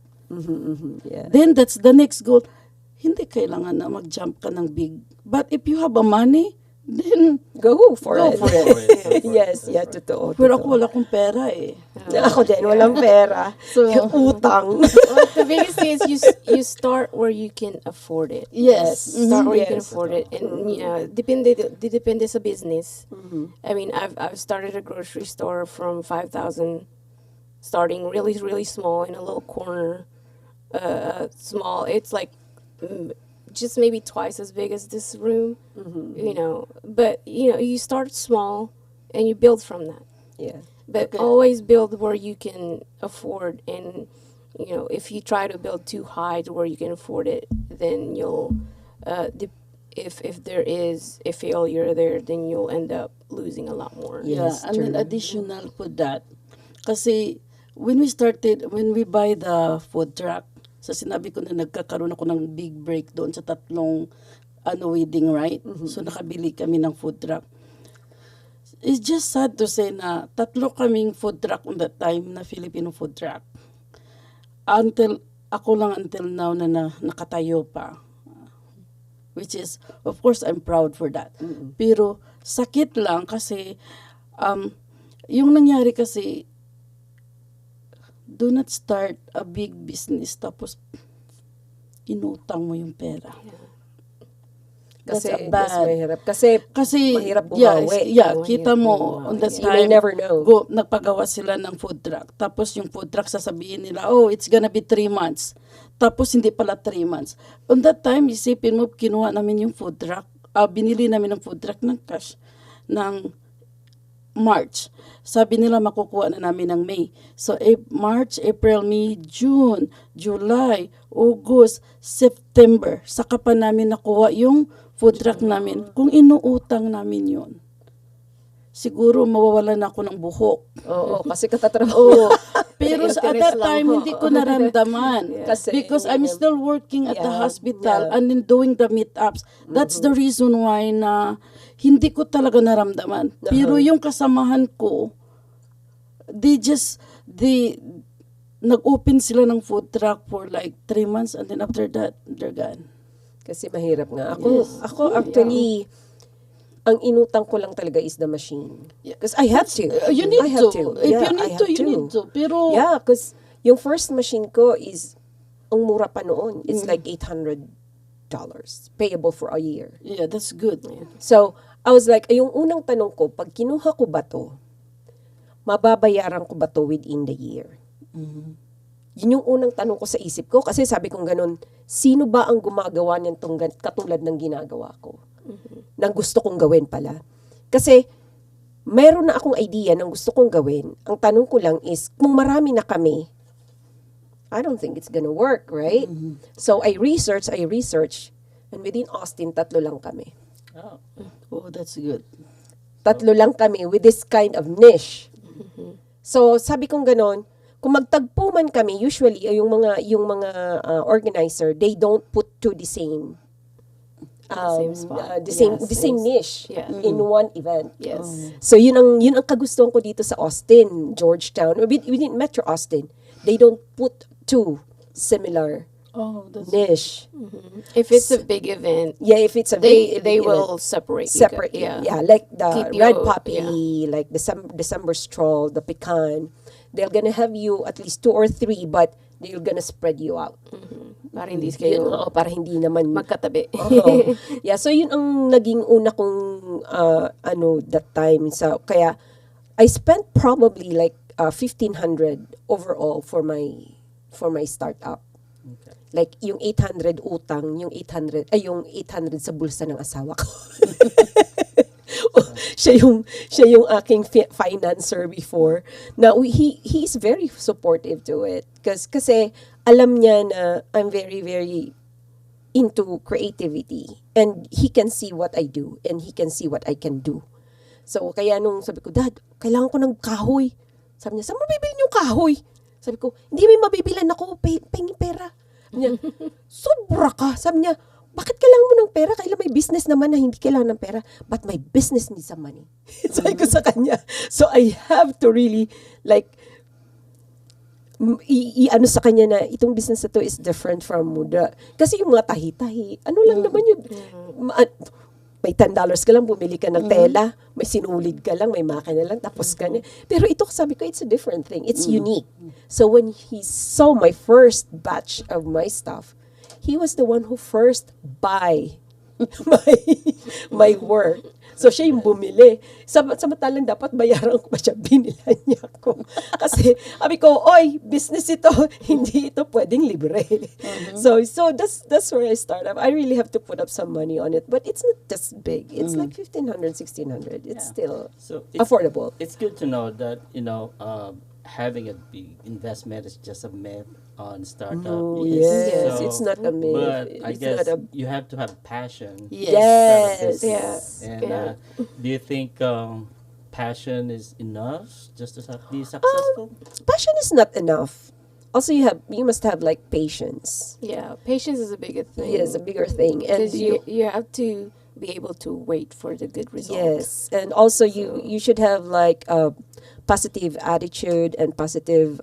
S2: Yeah.
S3: Then that's the next goal. Hindi kailangan na mag-jump ka ng big. But if you have a money, then
S2: Go for it.
S1: Go for it.
S2: Yes, yeah, totoo.
S3: pero ako wala akong pera eh.
S2: Ako din, walang pera.
S3: So,
S2: Utang.
S4: Well, the biggest thing is you start where you can afford it.
S3: yes.
S4: Start where you can
S2: Yes.
S4: afford it, and depende sa business. I mean, I've started a grocery store from 5,000, starting really small in a little corner, small. It's like just maybe twice as big as this room, you know. But you know, you start small and you build from that.
S2: Yeah.
S4: But
S3: Okay.
S4: always build where you can afford, and you know, if you try to build too high to where you can afford it, then you'll, if there is a failure there, then you'll end up losing a lot more.
S2: Yes,
S3: and then
S2: true.
S3: additional po that, kasi when we buy the food truck, sa sinabi ko na nagkakaroon ako ng big break doon sa tatlong wedding, right? So nakabili kami ng food truck. It's just sad to say na tatlo kaming food truck on that time na Filipino food truck. Until now na nakatayo pa. Which is, of course, I'm proud for that. Pero sakit lang kasi yung nangyari kasi, do not start a big business tapos inutang mo yung pera.
S2: Kasi
S3: That's a
S2: mas
S3: bad.
S2: mahirap. Kasi
S3: Mahirap
S2: bumawi.
S3: kita mo on that
S2: You
S3: time,
S2: may never know.
S3: nagpagawa sila ng food truck. Tapos yung food truck sasabihin nila, oh, it's gonna be 3 months. Tapos hindi pala 3 months. On that time, isipin mo, kinuha namin yung food truck, binili namin ng food truck ng cash ng March. Sabi nila makukuha na namin ng May. So, March, April, May, June, July, August, September. Saka pa namin nakuha yung food truck namin. Kung inuutang namin yun, siguro mawawalan ako ng buhok.
S2: Oo, kasi katatrabaho.
S3: Oo. Pero at that time, hindi ko naramdaman.
S2: Kasi,
S3: Because I'm still working at the
S2: Yeah,
S3: hospital
S2: yeah.
S3: and then doing the meetups. That's the reason why na hindi ko talaga naramdaman. Pero yung kasamahan ko, they nag-open sila ng food truck for like 3 months and then after that, they're gone.
S2: Kasi mahirap nga. Ako actually, ang inutang ko lang talaga is the machine. Because I have to.
S3: You need
S2: I have
S3: to.
S2: to.
S3: If
S2: Yeah,
S3: you
S2: I
S3: need
S2: have
S3: to, you need to. Pero,
S2: Yeah, because yung first machine ko is, ang mura pa noon. It's like $800 payable for a year.
S3: yeah, that's good.
S2: So, I was like, yung unang tanong ko, pag kinuha ko ba to, mababayaran ko ba to within the year? Yun yung unang tanong ko sa isip ko. Kasi sabi kong ganun, sino ba ang gumagawa niyan katulad ng ginagawa ko? Nang gusto kong gawin pala. Kasi, meron na akong idea ng gusto kong gawin. Ang tanong ko lang is, kung marami na kami, I don't think it's gonna work, right? So, I research, and within Austin, 3 lang kami.
S3: Oh, that's good.
S2: 3 lang kami with this kind of niche. So, sabi kong ganon, kung magtagpo man kami, usually, yung mga organizer, they don't put to the same
S4: Same spot.
S2: the same niche
S4: Yeah.
S2: in one event.
S4: Yes.
S2: So yun ang kagustuhan ko dito sa Austin, Georgetown, or within Metro Austin. They don't put two similar
S3: Oh, that's
S2: niche.
S4: If it's a big event,
S2: Yeah, if it's a
S4: they
S2: big
S4: will
S2: event,
S4: separate.
S2: separate.
S4: Yeah.
S2: Like the
S4: Keep
S2: red
S4: you-
S2: poppy, like December stroll, the pecan. They're gonna have you at least 2 or 3, but they're gonna spread you out.
S4: Para hindi
S2: Yun,
S4: kayo
S2: para hindi naman
S4: magkatabi.
S2: Oo. Yeah, so yun ang naging una kong that time. So kaya I spent probably like 1,500 overall for my startup.
S1: Okay.
S2: Like yung 800 utang, yung 800 sa bulsa ng asawa ko. siya yung aking financer before. Now he is very supportive to it kasi alam niya na I'm very very into creativity and he can see what I do and he can see what I can do. So kaya nung sabi ko, Dad, kailangan ko ng kahoy. Sabi niya, saan mo bibili yung kahoy? Sabi ko, hindi may mabibilan ako, pengin pera. Sabi niya, sobra ka. Sabi niya, bakit kailangan mo ng pera? Kailan may business naman na hindi kailangan ng pera. But my business needs some money. Sabi ko sa kanya. So I have to really like ano sa kanya na itong business na to is different from muda. Kasi yung mga tahi-tahi, ano lang naman yun. May $10 ka lang, bumili ka ng tela, may sinulid ka lang, may makina lang, tapos ka na. Pero ito, sabi ko, it's a different thing. It's unique. So when he saw my first batch of my stuff, he was the one who first buy my work. So, siya yung bumili. Samantalang dapat bayaran ko pa siya, binilan niya ako. Kasi, sabi ko, oy, business ito, hindi ito pwedeng libre. So that's where I start up. I really have to put up some money on it, but it's not just big. It's like 1,500, 1,600. It's still
S1: So
S2: affordable.
S1: it's good to know that having a big investment is just a myth on startup.
S2: Oh,
S1: It's
S2: yes, it's not a myth.
S1: But I
S2: It's
S1: guess
S2: not a-
S1: you have to have passion.
S2: Yes.
S1: And
S4: Yeah.
S1: do you think passion is enough just to be successful?
S2: Passion is not enough. Also, you must have like patience.
S4: Yeah, patience is a bigger thing.
S2: Yes, a bigger thing, and
S4: Because you have to be able to wait for the good result.
S2: yes, and also you should have like a positive attitude and positive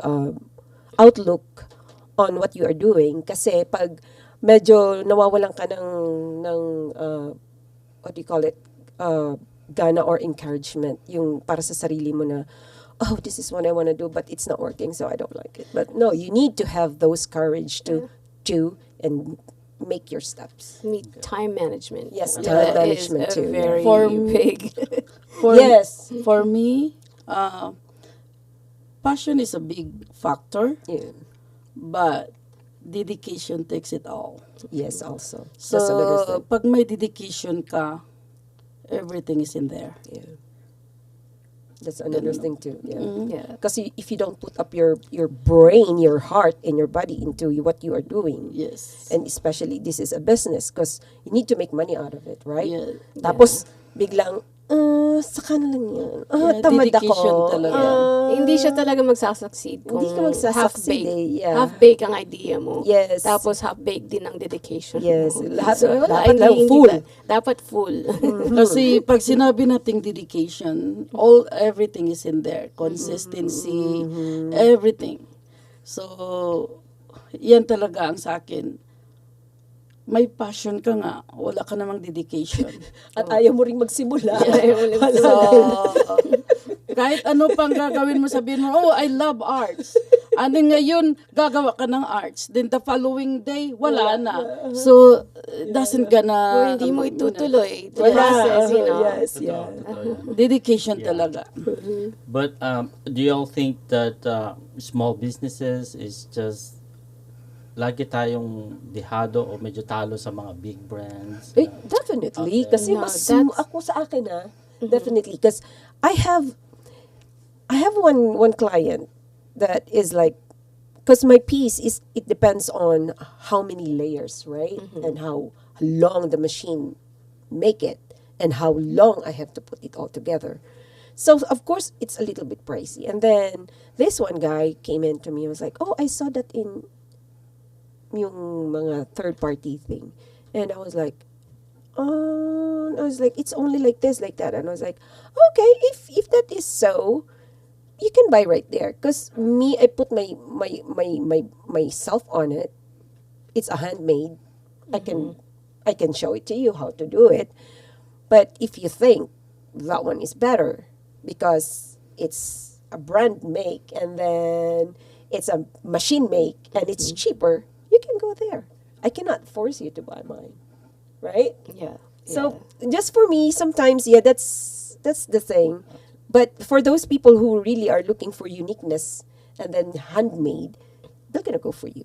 S2: outlook on what you are doing. Kasi pag medyo nawawalan ka ng what do you call it, gana or encouragement, yung para sa sarili mo na, oh, this is what I want to do, but it's not working, so I don't like it. But no, you need to have those courage to do and make your steps.
S4: Need time management.
S2: Yes,
S4: That
S2: time
S4: is
S2: management
S4: a
S2: too, yeah.
S4: very
S3: For me-
S4: big.
S2: Yes.
S3: For me, passion is a big factor,
S2: Yeah.
S3: but dedication takes it all.
S2: Yes, also.
S3: So,
S2: That's another thing.
S3: pag may dedication ka, everything is in there.
S2: Yeah. That's another thing too. Yeah.
S4: Yeah.
S2: Because if you don't put up your brain, your heart, and your body into what you are doing,
S3: Yes.
S2: and especially this is a business, because you need to make money out of it, right?
S3: Yeah.
S2: Tapos biglang, saka na lang yan.
S3: Yeah,
S2: Tamad
S3: dedication
S2: ako.
S3: talaga.
S4: Hindi siya talaga magsasucceed kung
S2: Hindi ka magsasucceed
S4: half-baked.
S2: eh, yeah.
S4: Half-baked ang idea mo.
S2: Yes.
S4: Tapos half-baked din ang dedication
S2: Yes.
S4: mo.
S2: Lahat-
S4: wala,
S2: dapat lang full.
S4: dapat full.
S3: Kasi pag sinabi nating dedication, everything is in there. Consistency, everything. So, yan talaga ang sa akin. May passion ka nga, wala ka namang dedication.
S2: At ayaw mo ring magsimula.
S3: So, kahit ano pang gagawin mo, sabihin mo, oh, I love arts. Ano ngayon, gagawa ka ng arts. Then the following day, wala na. So, doesn't
S4: Kung
S3: gonna...
S4: hindi mo itutuloy, the
S2: Wala.
S4: process,
S2: Yes,
S1: Totoo,
S2: yeah.
S1: totoo.
S3: Dedication talaga.
S1: But do you all think that small businesses is just lagi tayong dehado o medyo talo sa mga big brands?
S2: Definitely.
S1: Okay.
S2: Kasi
S4: No,
S2: mas
S4: that's-
S2: ako sa akin definitely. Because I have one client that is like, because my piece is, it depends on how many layers, right? And how long the machine make it and how long I have to put it all together. So of course it's a little bit pricey. And then this one guy came in to me and was like, oh, I saw that in yung mga third party thing. And I was like, it's only like this, like that. And I was like, okay, if that is so, you can buy right there. Because me, I put my myself on it. It's a handmade. I can show it to you how to do it. But if you think that one is better because it's a brand make and then it's a machine make and it's cheaper, you can go there. I cannot force you to buy mine, right?
S4: Yeah.
S2: So just for me, sometimes that's the thing. But for those people who really are looking for uniqueness and then handmade, they're gonna go for you.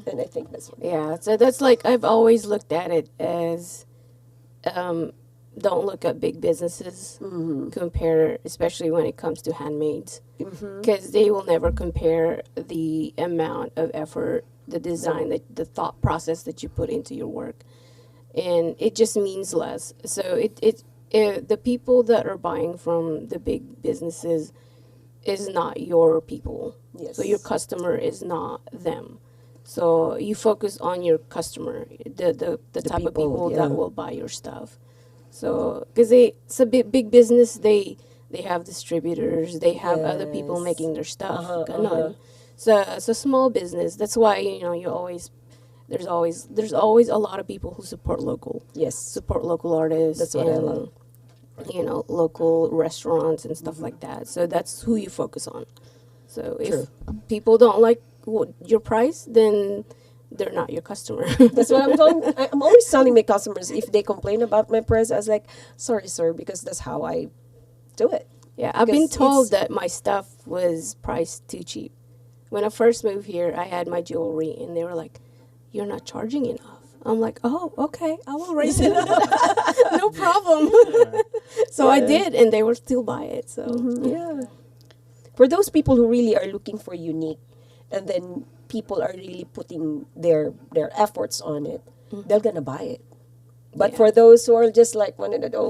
S2: And I think that's what.
S4: Yeah, so that's like I've always looked at it as don't look at big businesses compare, especially when it comes to handmaids, because they will never compare the amount of effort, the design, the thought process that you put into your work, and it just means less. So the people that are buying from the big businesses is not your people.
S2: Yes.
S4: So your customer is not them. So you focus on your customer, the type of
S2: people,
S4: people
S2: yeah.
S4: that will buy your stuff. So because it's a big business, they have distributors, they have other people
S2: Yes.
S4: making their stuff. Ganon. So it's a small business. That's why there's always a lot of people who support local.
S2: Yes.
S4: Support local artists.
S2: That's what I
S4: and,
S2: love.
S4: Local restaurants and stuff like that. So that's who you focus on. So if
S2: True.
S4: people don't like your price, then they're not your customer.
S2: That's what I'm telling. I'm always telling my customers if they complain about my price, I was like, sorry, sir, because that's how I do it.
S4: Yeah, I've been
S2: Because
S4: told
S2: it's-
S4: that my stuff was priced too cheap. When I first moved here, I had my jewelry, and they were like, "You're not charging enough." I'm like, "Oh, okay, I will raise it up, no problem." So I did, and they were still buy it. So
S2: Yeah. For those people who really are looking for unique, and then people are really putting their efforts on it, they're gonna buy it. But
S4: Yeah.
S2: for those who are just like wanted to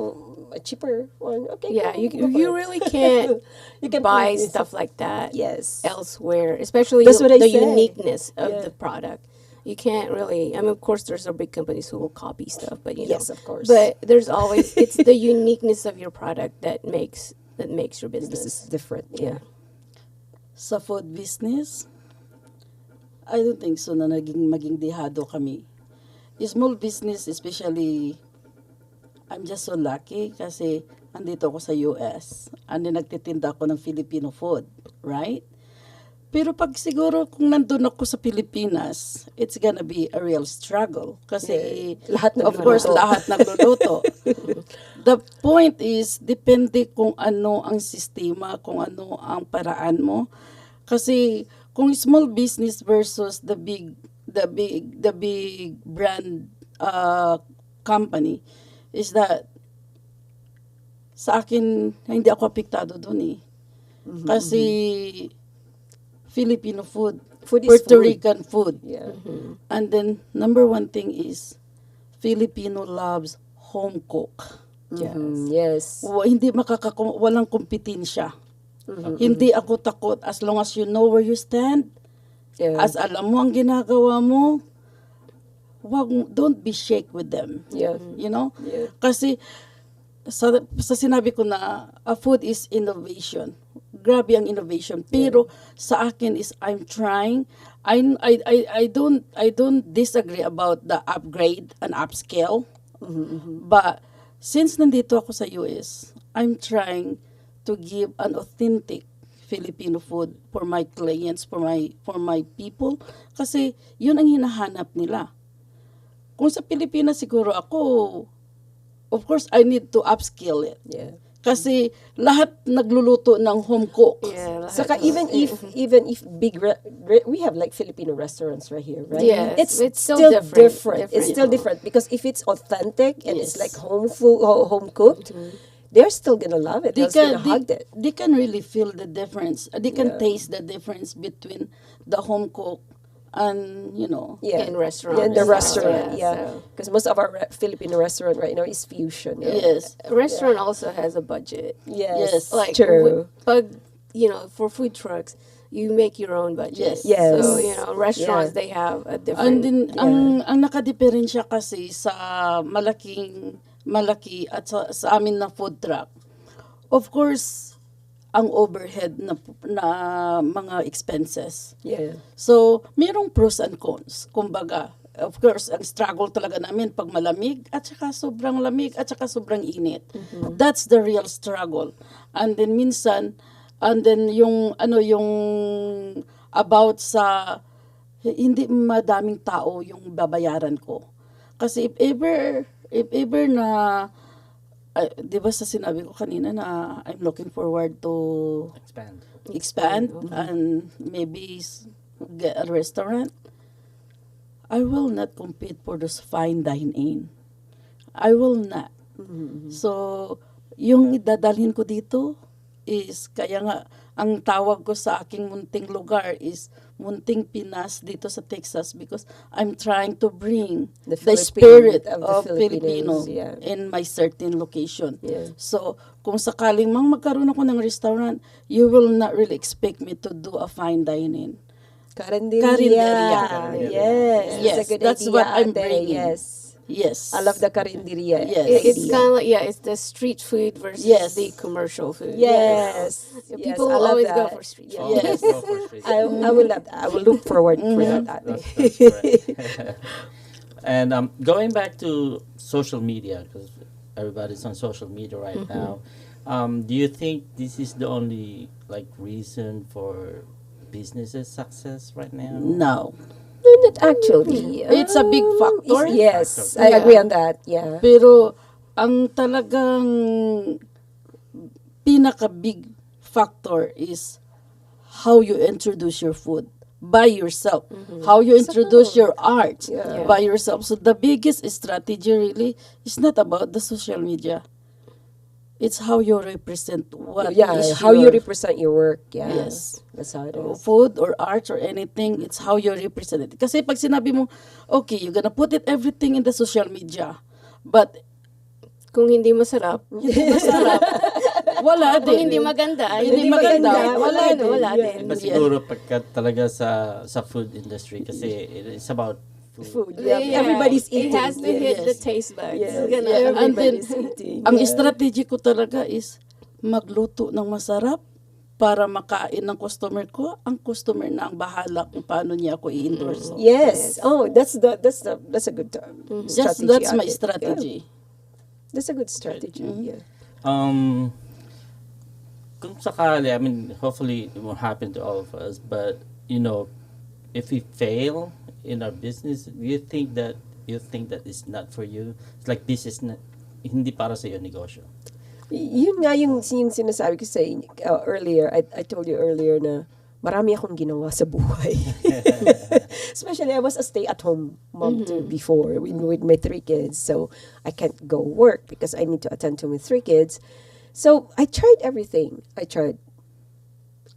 S2: a cheaper one, okay,
S4: yeah,
S2: go,
S4: you
S2: go for
S4: you
S2: it.
S4: really can't
S2: You can
S4: buy
S2: prove it.
S4: stuff like that
S2: Yes.
S4: elsewhere, especially
S2: That's what I
S4: the
S2: say.
S4: uniqueness of
S2: Yeah.
S4: the product. You can't really. I mean, of course, there's big companies who will copy stuff, but you know.
S2: Yes, of course.
S4: But there's always it's the uniqueness of your product that makes your
S2: This is
S4: business.
S2: different.
S4: Yeah.
S3: Sa food business, I don't think so na maging dihado kami. Small business, especially, I'm just so lucky kasi andito ako sa US. And then nagtitinda ako ng Filipino food, right? Pero pag siguro kung nandun ako sa Pilipinas, it's gonna be a real struggle. Kasi,
S2: Lahat
S3: of course,
S2: nagluluto.
S3: lahat nagluluto. The point is, depende kung ano ang sistema, kung ano ang paraan mo. Kasi, kung small business versus the big brand company, is that sa akin, hindi ako apektado dun eh. Kasi, Filipino food,
S2: Food is
S3: Puerto
S2: food.
S3: Rican food.
S2: Yeah.
S3: And then, number one thing is, Filipino loves home cook.
S2: Yes.
S3: Hindi walang kompetensya. Hindi ako takot as long as you know where you stand,
S2: Yeah.
S3: as alam mo ang ginagawa mo, don't be shake with them.
S2: Yeah.
S3: You know?
S2: Yeah.
S3: Kasi, sa sinabi ko na, food is innovation. Grabe ang innovation. Pero sa akin is I'm trying. I don't disagree about the upgrade and upscale. But since nandito ako sa US, I'm trying to give an authentic Filipino food for my clients, for my people. Kasi yun ang hinahanap nila. Kung sa Pilipinas siguro ako, of course I need to upscale it.
S2: Yeah.
S3: Kasi lahat nagluluto ng home cook.
S4: Yeah.
S2: Saka even if big we have like Filipino restaurants right here, right?
S4: Yes, it's still
S2: different.
S4: different.
S2: It's still different because if it's authentic and it's
S3: Yes.
S2: like home food, home cooked, they're still gonna love it. They're still gonna hug it.
S3: They can really feel the difference. They can
S2: Yeah.
S3: taste the difference between the home cook and,
S2: Yeah,
S4: In restaurant
S2: in the
S4: as well,
S2: restaurant,
S4: yeah,
S2: yeah.
S4: so-
S2: Because most of our Filipino restaurant right now is fusion. Yeah.
S3: yes.
S4: A restaurant also has a budget.
S2: Yes,
S3: Yes.
S4: Like
S2: true.
S4: But for food trucks, you make your own budget.
S3: Yes.
S2: Yes.
S4: So restaurants
S2: Yeah.
S4: they have a
S3: And
S4: different.
S3: then, ang nakadiferensya kasi sa malaki at sa amin na food truck, of course, ang overhead na mga expenses.
S2: Yeah.
S3: So, mayroong pros and cons. Kumbaga, of course, ang struggle talaga namin pag malamig at saka sobrang lamig at saka sobrang init. That's the real struggle. And then minsan, yung about sa hindi madaming tao yung babayaran ko. Kasi if ever na di ba sa sinabi ko kanina na I'm looking forward to expand and maybe get a restaurant, I will not compete for those fine dine-in. I will not. So, yung idadalhin ko dito is, kaya nga, ang tawag ko sa aking munting lugar is Munting Pinas dito sa Texas because I'm trying to bring
S2: The
S3: the
S2: Philippine-
S3: spirit
S2: of the
S3: of
S2: Filipinos,
S3: Filipino
S2: yeah.
S3: in my certain location.
S2: Yeah.
S3: So, kung sakaling magkaroon ako ng restaurant, you will not really expect me to do a fine dining.
S2: Carinderia.
S3: Carinderia.
S2: Yes.
S3: Yes,
S2: That's a good
S3: that's
S2: idea,
S3: what I'm
S2: ate.
S3: bringing.
S2: Yes.
S3: Yes.
S2: I love the carinderia.
S3: Yes.
S4: It's
S2: idea.
S4: kind of it's the street food versus
S3: Yes.
S4: the commercial food.
S2: Yes.
S4: Yeah,
S2: Yes,
S4: people
S2: I love
S4: always
S2: that.
S4: go for street
S2: Yeah.
S4: food.
S3: Yes.
S2: I will love that. I will look forward for that. ate.
S1: That's correct. And going back to social media, because everybody's on social media right now, do you think this is the only reason for businesses success right now?
S3: No.
S2: No, not actually.
S3: It's a big factor.
S2: Yes,
S1: Factor.
S2: I
S3: Yeah.
S2: agree on that. Yeah.
S3: Pero ang talagang pinaka-big factor is how you introduce your food by yourself. How you introduce your art
S2: Yeah.
S3: by yourself. So the biggest strategy really is not about the social media. It's how you represent what
S2: Yeah,
S3: is
S2: how you
S3: your
S2: represent your work. Yeah.
S3: Yes.
S2: That's how it is.
S3: food or art or anything. It's how you represent it. Kasi pag sinabi mo, okay, you're gonna put it everything in the social media, but
S4: Kung hindi masarap,
S3: masarap, wala
S4: kung
S3: din.
S4: hindi maganda,
S3: Hindi maganda,
S4: wala din. Wala
S2: Yeah.
S4: din.
S1: Iba siguro pagka talaga sa food industry kasi it's about food.
S2: Food. Yeah. Everybody's eating.
S4: It has to hit the
S3: Yes.
S4: taste buds.
S2: Yes.
S4: It's gonna-
S3: Yeah, and then,
S2: Everybody's eating.
S3: ang
S2: Yeah.
S3: strategy ko talaga is magluto ng masarap para makain ng customer ko. Ang customer na ang bahala kung paano niya ako i-endorse.
S2: Yes. Oh, that's a good term.
S3: Just
S2: strategy.
S3: that's my
S2: Yeah.
S3: strategy.
S2: That's a good strategy. Yeah.
S1: Kung sakali, I mean, hopefully it won't happen to all of us, but if we fail in our business, do you think that it's not for you? It's like this is not hindi para sa iyo negosyo.
S2: Yun nga yung sinasabi ko sa inyo, earlier. I told you earlier na marami akong ginawa sa buhay. Especially I was a stay-at-home mom too before with my 3 kids. So I can't go work because I need to attend to my 3 kids. So I tried everything.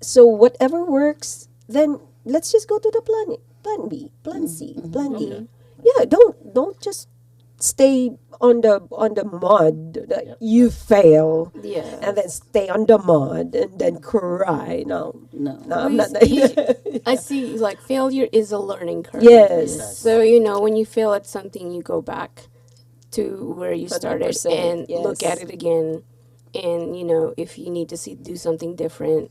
S2: So whatever works, then let's just go to the plan B, plan C, plan D. Yeah, don't just stay on the mud that you fail.
S4: Yeah.
S2: And then stay on the mud and then cry. No,
S3: No.
S2: I'm not.
S4: I see, like, failure is a learning curve.
S2: Yes.
S4: So, when you fail at something, you go back to where you started
S2: 100%,
S4: and look
S2: yes.
S4: at it again. And, if you need to do something different,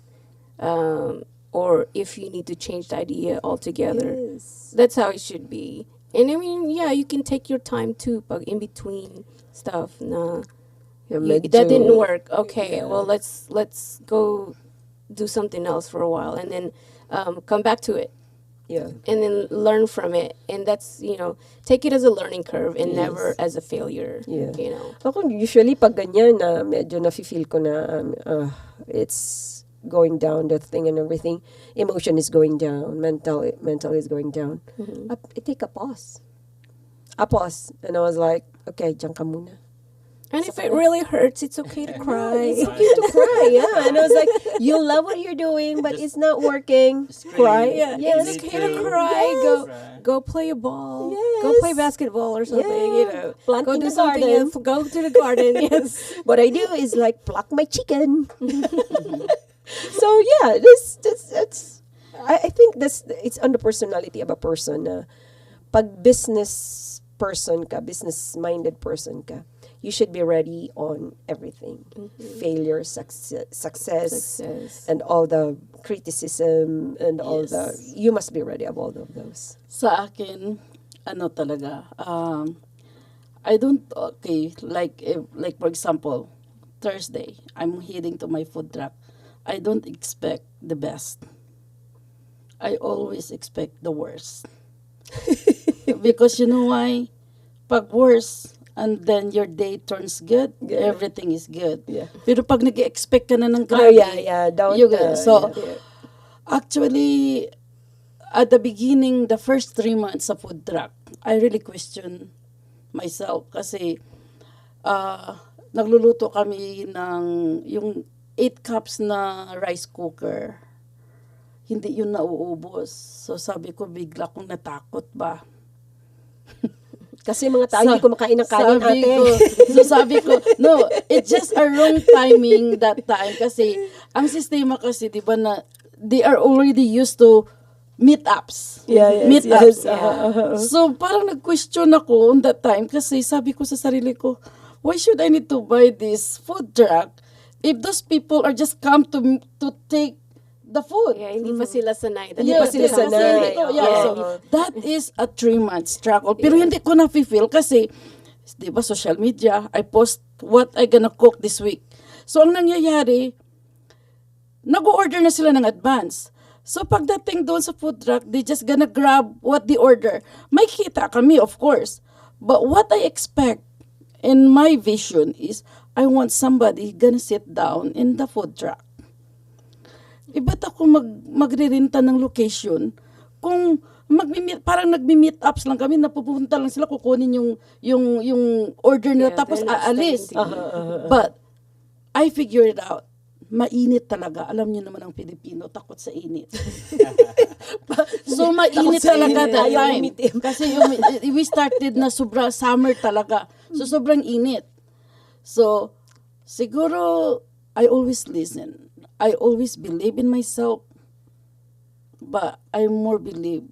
S4: or if you need to change the idea altogether,
S2: Yes.
S4: that's how it should be. And I mean, yeah, you can take your time too, but in between stuff, nah.
S2: Yeah,
S4: That didn't
S2: medyo-
S4: work. Okay, well, let's go do something else for a while, and then come back to it,
S2: Yeah.
S4: and then learn from it. And that's take it as a learning curve and never as a failure.
S2: Yeah.
S4: Ako,
S2: Ako usually pag ganyan na medyo na-feel ko na it's going down, the thing and everything, emotion is going down, mental is going down. I take a pause. And I was like, okay, diyan ka muna.
S4: and if it really hurts, it's okay to cry.
S2: It's okay to cry, yeah. And I was like, you love what you're doing, but it's not working. Cry.
S4: Yeah,
S2: Yes.
S4: it's okay to cry. Go play a ball.
S2: Yes.
S4: Go play basketball or something.
S2: Yeah. Plant
S4: Go
S2: in
S4: do
S2: the
S4: something
S2: garden.
S4: else. Go to the garden. Yes.
S2: What I do is like pluck my chicken. So yeah, that's I think it's on the personality of a person. Pag business-minded person ka, you should be ready on everything. Failure, success, and all the criticism and all the, you must be ready of all of those.
S3: Sa akin, talaga, I don't, like for example, Thursday, I'm heading to my food truck. I don't expect the best. I always expect the worst. Because you know why? Pag worst, and then your day turns good, everything is good.
S2: Yeah.
S3: Pero pag nag-expect ka na ng
S2: Oh
S3: grabe,
S2: yeah, don't.
S3: So,
S2: yeah.
S3: actually, at the beginning, the first 3 months sa food truck, I really question myself kasi nagluluto kami ng yung 8 cups na rice cooker. Hindi yun nauubos. So sabi ko, bigla kong natakot ba?
S2: Kasi mga tao hindi kumakain ng kanin,
S3: Sabi
S2: ate.
S3: ko, sabi ko, no, it's just a wrong timing that time. Kasi, ang sistema kasi, di ba na, they are already used to meetups.
S2: Yes.
S3: Meetups.
S2: Yeah.
S3: So, parang nag-question ako on that time kasi sabi ko sa sarili ko, why should I need to buy this food truck if those people are just come to take the food?
S4: Yeah, hindi pa sila sanay.
S2: Hindi pa sila
S3: kasi
S2: sanay.
S3: hindi ko- so, that is a 3-month struggle. Pero hindi ko na-feel kasi, di ba, social media, I post what I gonna cook this week. So, ang nangyayari, nag-order na sila ng advance. So pagdating doon sa food truck, they just gonna grab what they order. May kita kami, of course. But what I expect in my vision is, I want somebody gonna sit down in the food truck. Ba't ako magre-renta ng location kung parang nagmi-meet ups lang kami, napupunta lang sila, kukunin yung order nila, tapos
S4: they're not
S3: aalis.
S4: spending.
S3: But I figured it out. Mainit talaga. Alam niyo naman ang Pilipino, takot sa init. So mainit
S2: sa
S3: talaga
S2: init,
S3: that
S2: ayaw
S3: time.
S2: umitim.
S3: Kasi we started na summer talaga. So sobrang init. So siguro I always listen. I always believe in myself, but I more believe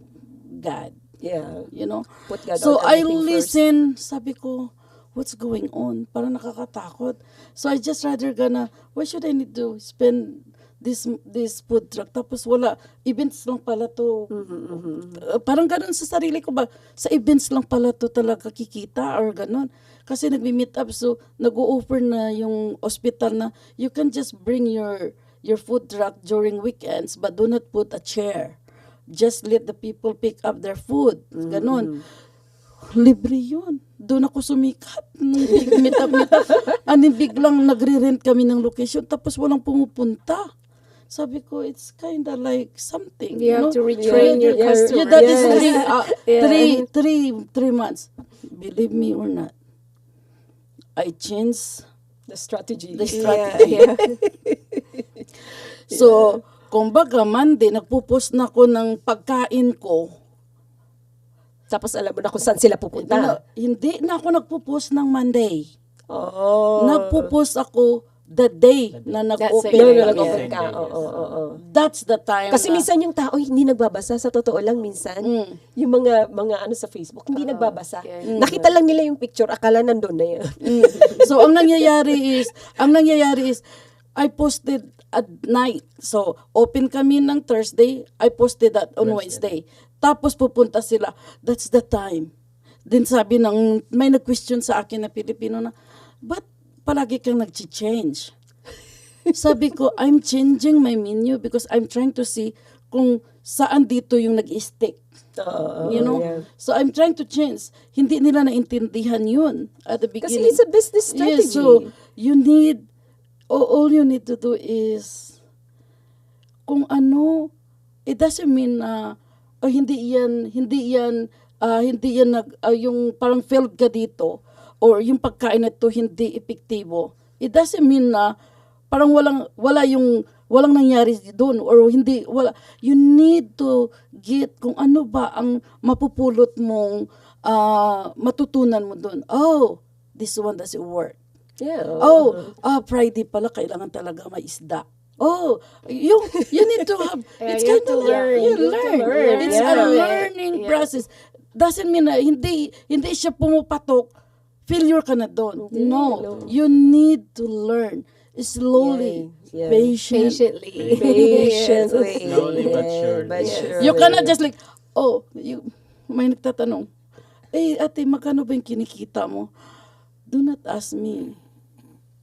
S3: God.
S2: Yeah.
S3: You know?
S2: Put God
S3: So
S2: on
S3: I
S2: everything
S3: listen, sabi ko, what's going on? Parang nakakatakot. So I just rather why should I need to spend this food truck? Tapos wala, events lang pala to. Parang ganun sa sarili ko ba, sa events lang pala to talaga kikita or ganun. Kasi nagmi-meet up, so nag-o-offer na yung hospital na you can just bring your food truck during weekends, but do not put a chair. Just let the people pick up their food. Ganon. Libre yun. Doon ako sumikat. Meet up. Anin biglang nagre-rent kami ng location, tapos walang pumupunta. Sabi ko, it's kind of like something.
S4: You have
S3: know?
S4: to retrain your customer.
S3: Yeah, that is
S2: Yes.
S3: three months. Believe me or not, I changed
S2: The strategy.
S3: the strategy.
S4: Yeah.
S3: So, kumbaga Monday, nagpo-post na ako ng pagkain ko.
S2: Tapos alam mo na kung saan sila pupunta.
S3: Hindi na ako nagpo-post ng Monday.
S2: Oh.
S3: Nagpo-post ako the day na nag-open.
S4: second day.
S2: Nag-open
S1: Yeah.
S2: ka. Oo.
S3: That's the time
S2: Kasi
S3: na,
S2: minsan yung tao hindi nagbabasa. Sa totoo lang minsan, yung mga ano sa Facebook, hindi nagbabasa.
S4: yeah.
S2: Nakita lang nila yung picture, akala nandun na yan.
S3: So ang nangyayari is I posted at night. So open kami ng Thursday, I posted that on Wednesday. Tapos pupunta sila. That's the time. Then sabi may nag-question sa akin na Pilipino na, ba't palagi kang nag-change? Sabi ko, I'm changing my menu because I'm trying to see kung saan dito yung nag-stick. You know?
S2: yeah.
S3: So I'm trying to change. Hindi nila naintindihan yun at the
S2: Kasi
S3: beginning.
S2: it's a business strategy.
S3: Yes, so all you need to do is kung ano, it doesn't mean na hindi yan yung parang failed ka dito or yung pagkain na to hindi epektibo. It doesn't mean na parang walang nangyari doon or wala. You need to get kung ano ba ang mapupulot mong matutunan mo doon. Oh, this one doesn't work.
S2: Yeah.
S3: Friday pala kailangan talaga may isda. Oh, you need to have,
S4: Yeah,
S3: it's
S4: you have
S3: kind
S4: to
S3: of
S4: learn.
S3: you
S4: You have to
S3: learn.
S4: learn.
S3: It's
S2: Yeah.
S3: a learning process. Doesn't mean na hindi siya pumapatok, failure ka na doon. No, you need to learn. Slowly,
S2: Yeah.
S4: Patiently.
S2: Patiently.
S1: Slowly but surely.
S2: But
S1: Yes.
S2: surely.
S3: You cannot just like, may nagtatanong, ate, magkano ba yung kinikita mo? Do not ask me.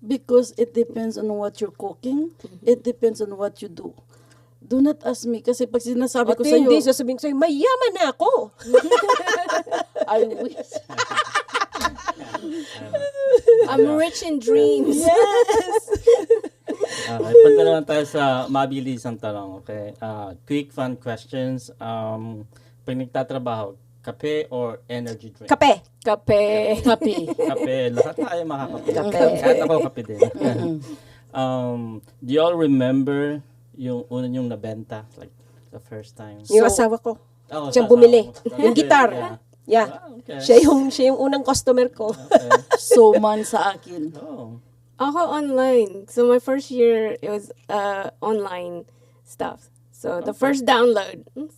S3: Because it depends on what you're cooking. It depends on what you do. Do not ask me. Kasi pag sinasabi ko
S2: Ate,
S3: sa'yo,
S2: hindi, sasabihin ko sa'yo, mayaman na ako.
S3: I wish.
S4: I'm rich in dreams.
S1: Okay, punta naman tayo sa mabilisang tanong, okay? Quick fun questions. Pag nagtatrabaho, kape or energy drink?
S2: Kape.
S4: Kape.
S3: Happy.
S1: Kape. Lahat tayo makakape.
S2: Kape.
S1: Kahit ako kape din. Do you all remember yung una yung nabenta? Like, the first time?
S2: Yung asawa ko.
S1: Oh,
S2: Siyang
S1: sa
S2: bumili.
S1: asawa mo.
S2: Yung guitar.
S1: Yeah.
S2: Yeah.
S1: Wow, okay.
S2: Siya yung unang customer ko.
S1: Okay.
S3: So man sa akin.
S1: Oh.
S4: Ako online. So my first year, it was online stuff. So the first download, $5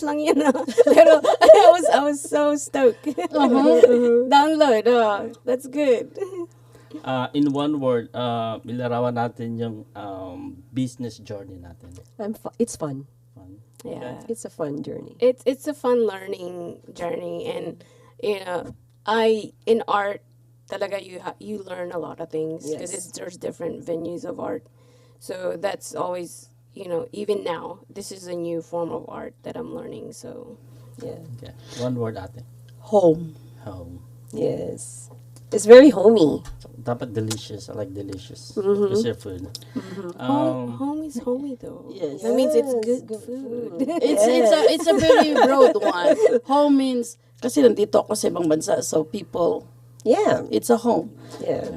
S4: lang yun. Pero I was so stoked. Download, that's good.
S1: In one word, ilarawan natin yung business journey natin.
S2: It's fun.
S1: Fun.
S4: Yeah.
S2: It's a fun journey.
S4: It's a fun learning journey, and in art talaga you learn a lot of things because
S2: Yes.
S4: there's different venues of art, so that's always even now, this is a new form of art that I'm learning. So,
S2: Yeah.
S1: Okay. One word, ate.
S3: Home.
S1: Home.
S2: Yes. It's very homey.
S1: So, dapat delicious. I like delicious.
S2: Mm-hmm.
S1: Because your food.
S4: home is homey though.
S3: Yes.
S4: That means it's
S2: Yes,
S4: good,
S2: good
S4: food.
S3: It's a very broad one. Home means, kasi nandito ako sa ibang bansa, so people,
S2: Yeah.
S3: it's a home.
S2: Yeah.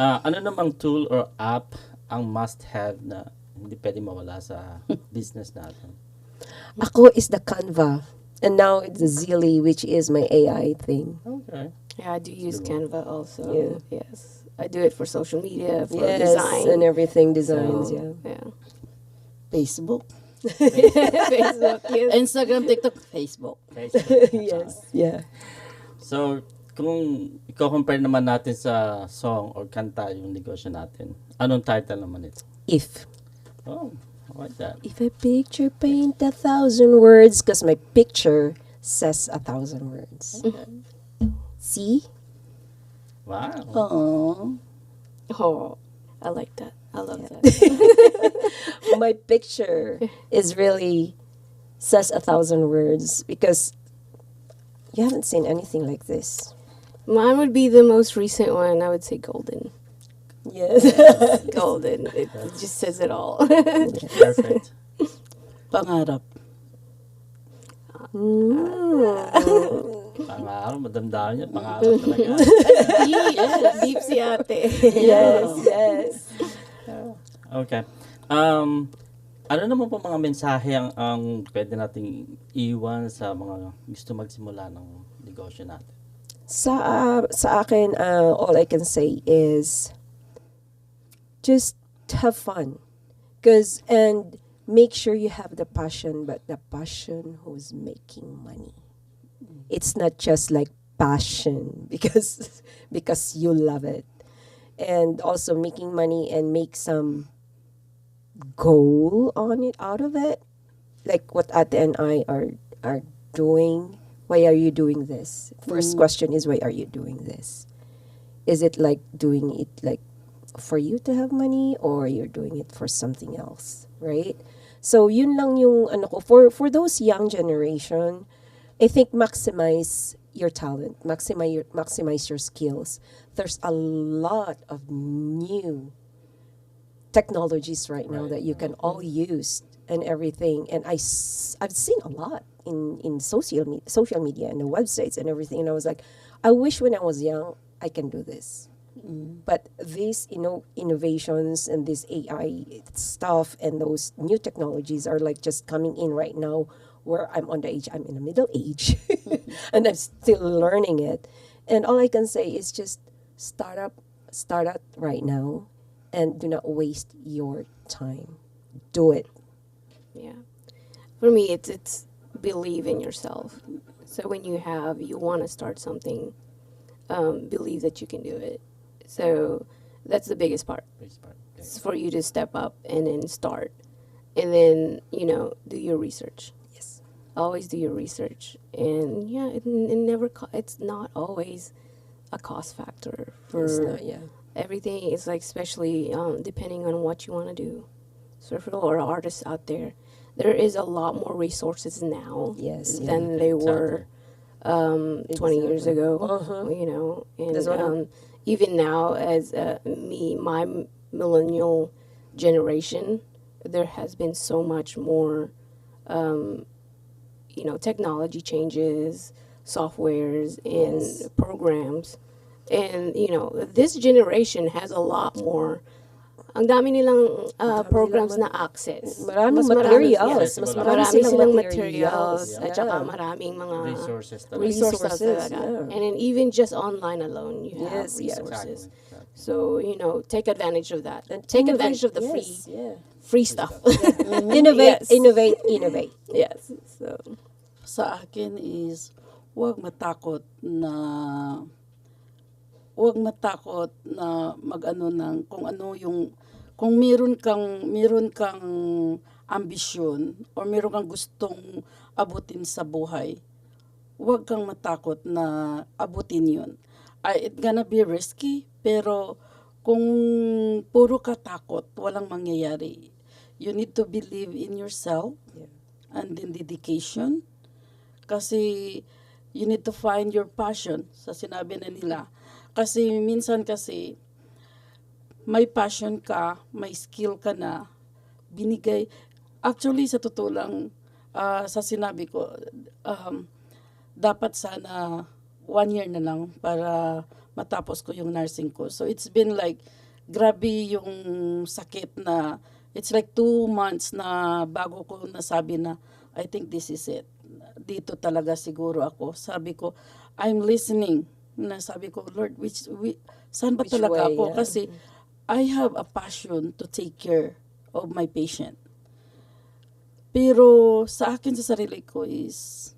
S1: Ano namang tool or app ang must-have na hindi pwede mawala sa business natin?
S2: Ako is the Canva. And now it's the Zilly, which is my AI thing.
S1: Okay.
S4: Yeah, I do use Canva also.
S2: Yeah.
S4: Yes, I do it for social media, for
S2: Yes,
S4: design,
S2: and everything designs,
S4: So,
S2: yeah.
S3: Facebook,
S4: Facebook, yes.
S3: Instagram, TikTok, Facebook.
S1: Facebook.
S2: Yes. Yeah.
S1: So, kung i-compare naman natin sa song or kanta yung negosyo natin, anong title naman ito?
S2: If.
S1: Oh, I like that.
S2: If a picture paint 1,000 words, because my picture says 1,000 words. See?
S1: Wow.
S3: Oh,
S4: Oh, I like that. I love that.
S2: My picture is really says 1,000 words because you haven't seen anything like this.
S4: Mine would be the most recent one. I would say golden.
S2: Yes.
S4: Golden. It just says it all.
S1: Perfect.
S3: pangarap.
S1: Pangaraw, madamdaman niya. Pangaraw talaga.
S4: Deep si ate.
S2: Yes, yes.
S1: Okay. Ano naman po mga mensahe ang pwede nating iwan sa mga gusto magsimula ng negosyo natin?
S2: Sa akin, all I can say is just have fun. And make sure you have the passion, but the passion who's making money. It's not just like passion because you love it. And also making money and make some goal on it out of it. Like what Ate and I are doing. Why are you doing this? First question is, why are you doing this? Is it like doing it like for you to have money, or you're doing it for something else, right? So yun lang yung ano ko for those young generation. I think maximize your talent, maximize your skills. There's a lot of new technologies right now that you can all use and everything. And I've seen a lot in social media and the websites and everything. And I was like, I wish when I was young I can do this. But these innovations and this AI stuff and those new technologies are like just coming in right now, where I'm on the age, I'm in the middle age, and I'm still learning it. And all I can say is just start up right now, and do not waste your time. Do it.
S4: Yeah. For me, it's believe in yourself. So when you want to start something, believe that you can do it. So that's the biggest part. It's for you to step up and then start, and then do your research.
S2: Yes.
S4: Always do your research, and it never. It's not always a cost factor for
S2: It's not, yeah.
S4: everything. Is like especially depending on what you want to do. So for all artists out there, there is a lot more resources now
S2: Yes, yeah.
S4: than they were 20 years ago.
S2: That's what
S4: And even now, as my millennial generation, there has been so much more, technology changes, softwares, and
S2: Yes.
S4: programs. And, this generation has a lot more. Ang dami nilang programs na access.
S2: Maraming
S4: Mas marami-
S2: materials.
S4: yes.
S2: Mas
S1: Marami
S4: Marami
S2: silang
S4: silang
S2: materials.
S4: materials. At saka maraming mga
S1: Resources talaga.
S4: resources
S2: Resources,
S4: talaga.
S2: yeah.
S4: And then even just online alone, you have
S2: Yes, yeah.
S4: resources.
S1: Exactly.
S4: So, take advantage of that.
S2: And
S4: Take
S2: innovate,
S4: advantage of the
S2: yes, yeah.
S4: free stuff.
S2: Innovate,
S4: Yes.
S2: innovate.
S4: Yes. So,
S3: Sa akin is, huwag matakot na mag-ano ng kung meron kang ambisyon or meron kang gustong abutin sa buhay, huwag kang matakot na abutin yun. It's gonna be risky, pero kung puro ka takot, walang mangyayari. you need to believe in yourself
S2: Yeah.
S3: and in dedication. Kasi you need to find your passion sa sinabi na nila. Kasi minsan kasi may passion ka, may skill ka na, binigay. Actually, sa totoo lang, sa sinabi ko, dapat sana 1 year na lang para matapos ko yung nursing ko. So it's been like, grabe yung sakit na, it's like 2 months na bago ko nasabi na, I think this is it. Dito talaga siguro ako. Sabi ko, I'm listening. Na sabi ko, Lord, saan ba
S2: Which
S3: talaga
S2: way,
S3: ako?
S2: yeah.
S3: Kasi I have a passion to take care of my patient. Pero sa akin sa sarili ko is,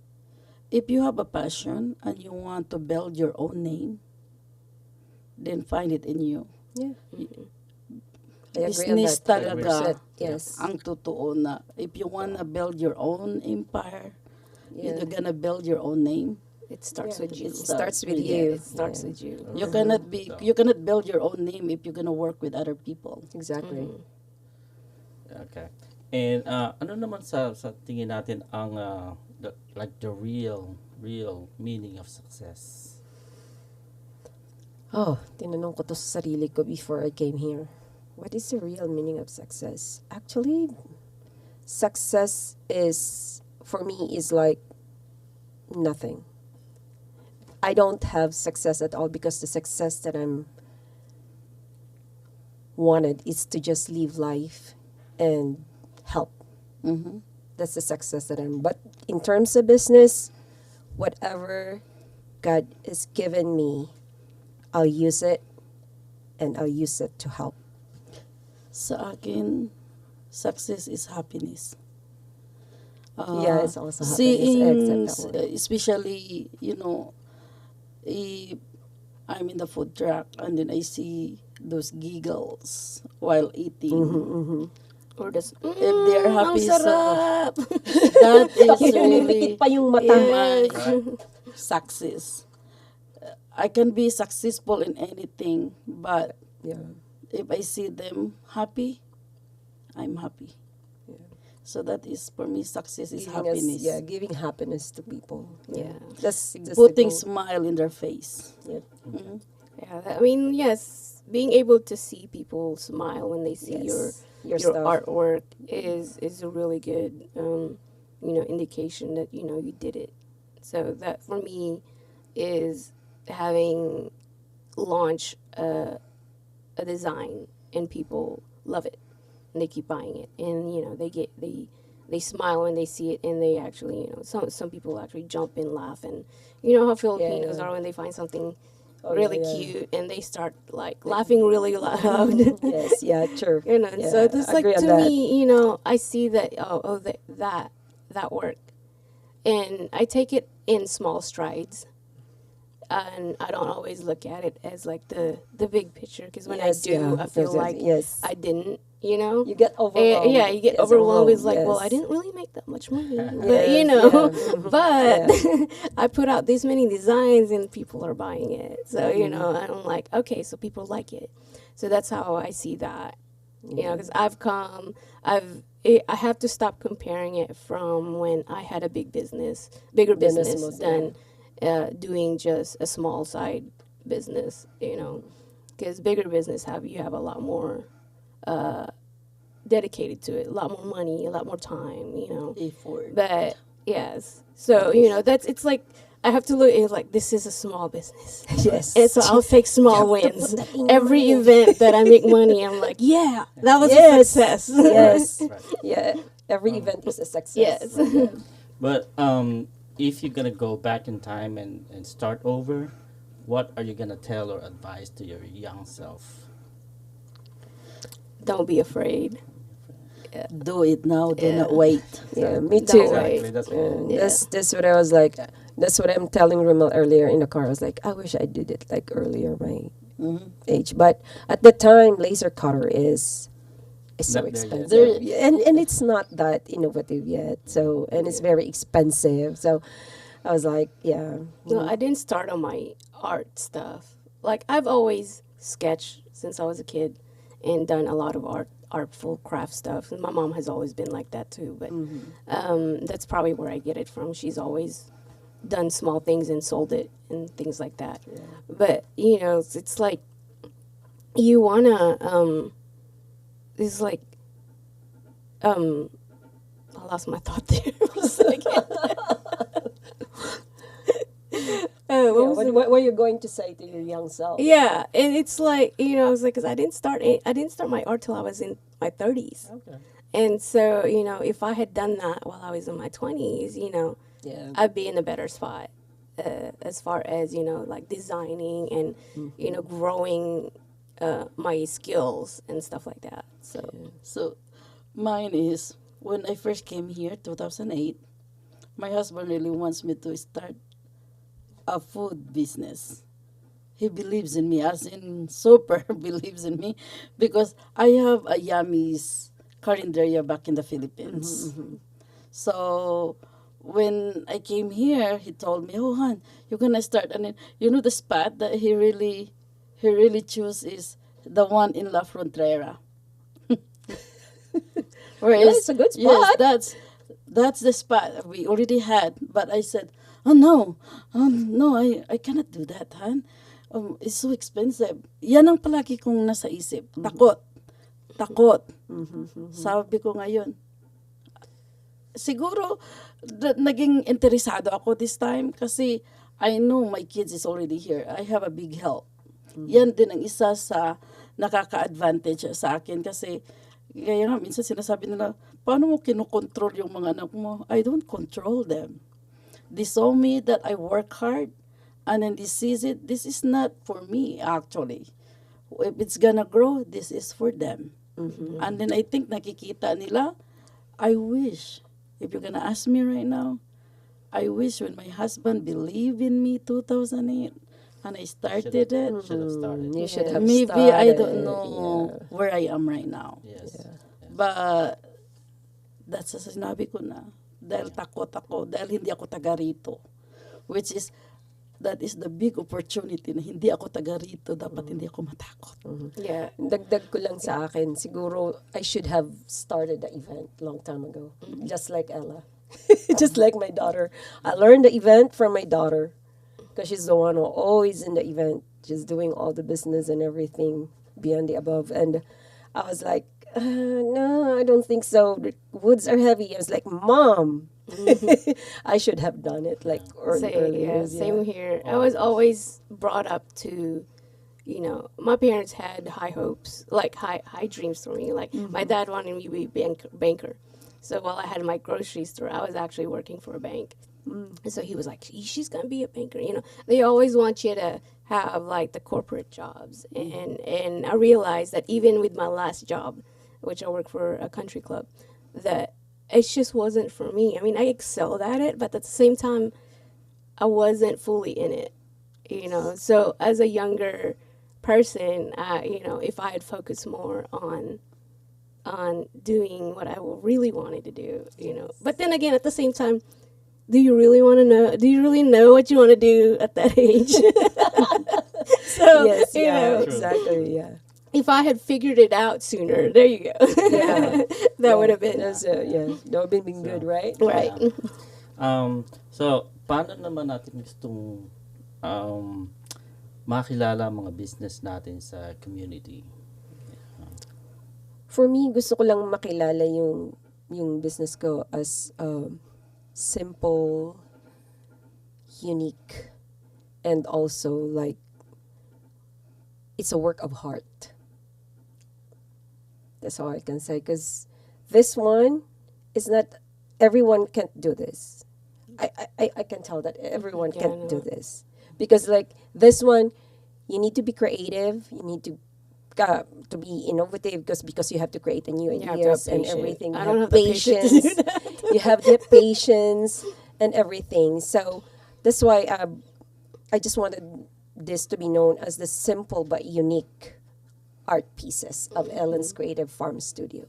S3: if you have a passion and you want to build your own name, then find it in you.
S2: Yeah. I agree on
S3: Business
S2: that.
S3: talaga
S2: 100%. Yes.
S3: ang totoo na. If you wanna build your own empire,
S2: Yeah.
S3: you're gonna build your own name.
S4: It starts
S2: Yeah,
S4: with you.
S2: it starts with
S3: Yeah.
S2: you.
S4: It starts
S2: Yeah.
S4: with you.
S3: You cannot build your own name if you're gonna work with other people.
S2: Exactly.
S1: Okay. And ano naman sa tingin natin ang the real meaning of success?
S2: Oh, tinanong ko to sa sarili ko before I came here. What is the real meaning of success? Actually, success is, for me, is like nothing. I don't have success at all because the success that I'm wanted is to just live life and help.
S3: Mm-hmm.
S2: That's the success that I'm. But in terms of business, whatever God has given me, I'll use it, and I'll use it to help.
S3: Sa akin, success is happiness.
S2: Yeah, it's also happiness. I
S3: Seeing,
S2: accept that one.
S3: especially, if I'm in the food truck and then I see those giggles while eating.
S4: Or just,
S3: If they're happy,
S4: ang sarap.
S3: that is really
S2: Pinipikit pa yung mata.
S3: my success. I can be successful in anything, but
S2: Yeah.
S3: if I see them happy, I'm happy. So that is, for me, success is happiness.
S2: Giving happiness to people.
S4: Yeah.
S2: That's the
S3: Putting
S2: goal.
S3: smile in their face.
S2: Yeah.
S4: Yeah, I mean, yes, being able to see people smile when they see
S2: Yes.
S4: your
S2: Your stuff.
S4: artwork is a really good indication that you did it. So that for me is having launched a design and people love it and they keep buying it, and they smile when they see it, and they actually some people actually jump and laugh, and how Filipinos
S2: Yeah.
S4: are when they find something
S2: Oh,
S4: really
S2: yeah.
S4: cute and they start like laughing really loud.
S2: Yes. Yeah. True.
S4: And so
S2: Yeah,
S4: it's
S2: I
S4: like
S2: agree on
S4: to
S2: that.
S4: me, I see that that work, and I take it in small strides, and I don't always look at it as like the big picture, because when
S2: Yes,
S4: I do,
S2: yeah.
S4: I feel
S2: Yes,
S4: like
S2: yes.
S4: I didn't.
S2: You get overwhelmed.
S4: Yeah, you get
S2: Yes,
S4: overwhelmed. It's like,
S2: yes.
S4: well, I didn't really make that much money, but
S2: Yes, yeah.
S4: but
S2: Yeah.
S4: I put out this many designs and people are buying it. So
S2: Mm-hmm.
S4: I'm like, okay, so people like it. So that's how I see that. Because I have to stop comparing it from when I had a bigger
S2: Business
S4: business
S2: was,
S4: than doing just a small side business. Because bigger business you have a lot more dedicated to it, a lot more money, a lot more time.
S3: Effort.
S4: But yes, so it's like I have to look. It's like this is a small business.
S2: Yes.
S4: And so I'll take small
S2: You have to
S4: wins.
S2: put that in your
S4: Every
S2: mind.
S4: event that I make money, I'm like, yeah, that was a
S2: Yes.
S4: success.
S2: Yes.
S1: Right.
S2: Yeah. Every event is a success.
S4: Yes.
S1: But if you're gonna go back in time and start over, what are you gonna tell or advise to your young self?
S4: Don't be afraid.
S3: Do it now. Do
S4: Yeah.
S3: not wait.
S2: Yeah, me
S4: Don't
S2: too.
S4: wait.
S1: Exactly. That's
S2: And
S4: Yeah.
S2: that's what I was like. That's what I'm telling Rimmel earlier in the car. I was like, I wish I did it like earlier, my age. But at the time, laser cutter is so
S1: Not there yet.
S2: expensive, and it's not that innovative yet. So and it's very expensive. So I was like, yeah,
S4: No, I didn't start on my art stuff. Like I've always sketched since I was a kid and done a lot of artful craft stuff. My mom has always been like that too, but that's probably where I get it from. She's always done small things and sold it and things like that. But you know, it's like you wanna it's like I lost my thought there for a second.
S2: What were you going to say to your young self?
S4: Yeah, and it's like, you know, I was like, because I didn't start my art till I was in my 30s.
S1: Okay.
S4: And so, you know, if I had done that while I was in my 20s, you know,
S2: Yeah.
S4: I'd be in a better spot as far as, you know, like designing and, you know, growing my skills and stuff like that.
S3: So mine is when I first came here, 2008, my husband really wants me to start a food business. He believes in me, as in super believes in me, because I have a Yummies carinderia back in the Philippines. So when I came here, he told me, "Oh, Han, you're gonna start." And then, you know, the spot that he really chose is the one in La Frontera.
S2: Yeah, it's a good spot.
S3: Yes, that's the spot we already had. But I said, "Oh no, no, I cannot do that, Han. It's so expensive." Yan ang palagi kong nasa isip. Takot. Sabi ko ngayon, siguro naging interesado ako this time kasi I know my kids is already here. I have a big help. Yan din ang isa sa nakaka-advantage sa akin kasi kaya nga minsan sinasabi nila, paano mo kinokontrol yung mga anak mo? I don't control them. They saw me that I work hard and then they sees it. This is not for me actually. If it's gonna grow, this is for them. And then I think nakikita nila, I wish, if you're gonna ask me right now, I wish when my husband believed in me 2008 and I started it,
S1: Should have started.
S2: You should have
S3: maybe
S2: started.
S3: I don't know where I am right now.
S1: Yes.
S3: But that's sa sinabi ko na. Dahil takot ako, dahil hindi ako taga rito. Which is, that is the big opportunity na hindi ako taga rito, dapat hindi ako matakot.
S4: Yeah.
S2: Dagdag ko lang sa akin, siguro I should have started the event long time ago. Just like Ella. Just like my daughter. I learned the event from my daughter because she's the one who always in the event. She's doing all the business and everything beyond the above. And I was like, no, I don't think so. The woods are heavy. I was like, Mom, I should have done it like earlier.
S4: Same here. I was always brought up to, you know, my parents had high hopes, like high dreams for me. Like my dad wanted me to be a banker. So while I had my grocery store, I was actually working for a bank. And so he was like, she's going to be a banker. You know, they always want you to have like the corporate jobs. And I realized that even with my last job, which I worked for a country club, that it just wasn't for me. I mean, I excelled at it, but at the same time, I wasn't fully in it, you know. So as a younger person, you know, if I had focused more on doing what I really wanted to do, you know. But then again, at the same time, do you really want to know? Do you really know what you want to do at that age? So,
S2: Yes,
S4: you
S2: yeah,
S4: know,
S2: exactly, yeah.
S4: if I had figured it out sooner, there you go.
S2: Yeah.
S4: That would have been
S2: That would have been good, right?
S4: right.
S1: So, paano naman natin gustong makilala ang mga business natin sa community?
S2: For me, gusto ko lang makilala yung business ko as simple, unique, and also like it's a work of heart. That's all I can say. Because this one is not, everyone can't do this. I can tell that everyone
S4: Yeah, I
S2: can't do
S4: know.
S2: this. Because like this one, you need to be creative. You need to be innovative because you have to create a new
S4: You have to have
S2: ideas and
S4: patience.
S2: everything. You
S4: I don't
S2: have
S4: have the patience to do that.
S2: you have the patience and everything. So that's why I just wanted this to be known as the simple but unique art pieces of Ellen's Creative Farm Studio.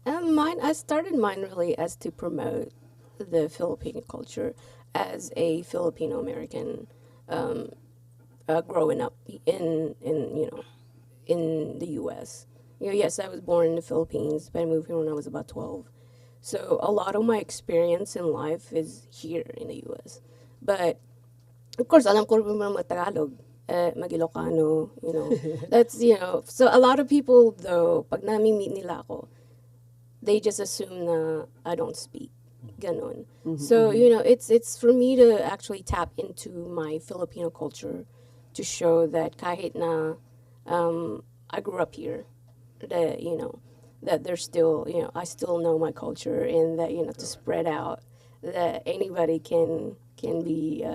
S4: I started mine really as to promote the Filipino culture as a Filipino American, growing up in you know, in the U.S. yes, I was born in the Philippines, but I moved here when I was about 12. So a lot of my experience in life is here in the U.S. But of course, alam ko rin mga Tagalog, Magilocano, That's, so a lot of people, though, pag nami-meet nila ako, they just assume na I don't speak. Ganon. So, it's for me to actually tap into my Filipino culture to show that kahit na I grew up here, that, that there's still, I still know my culture and that, to spread out, that anybody can be,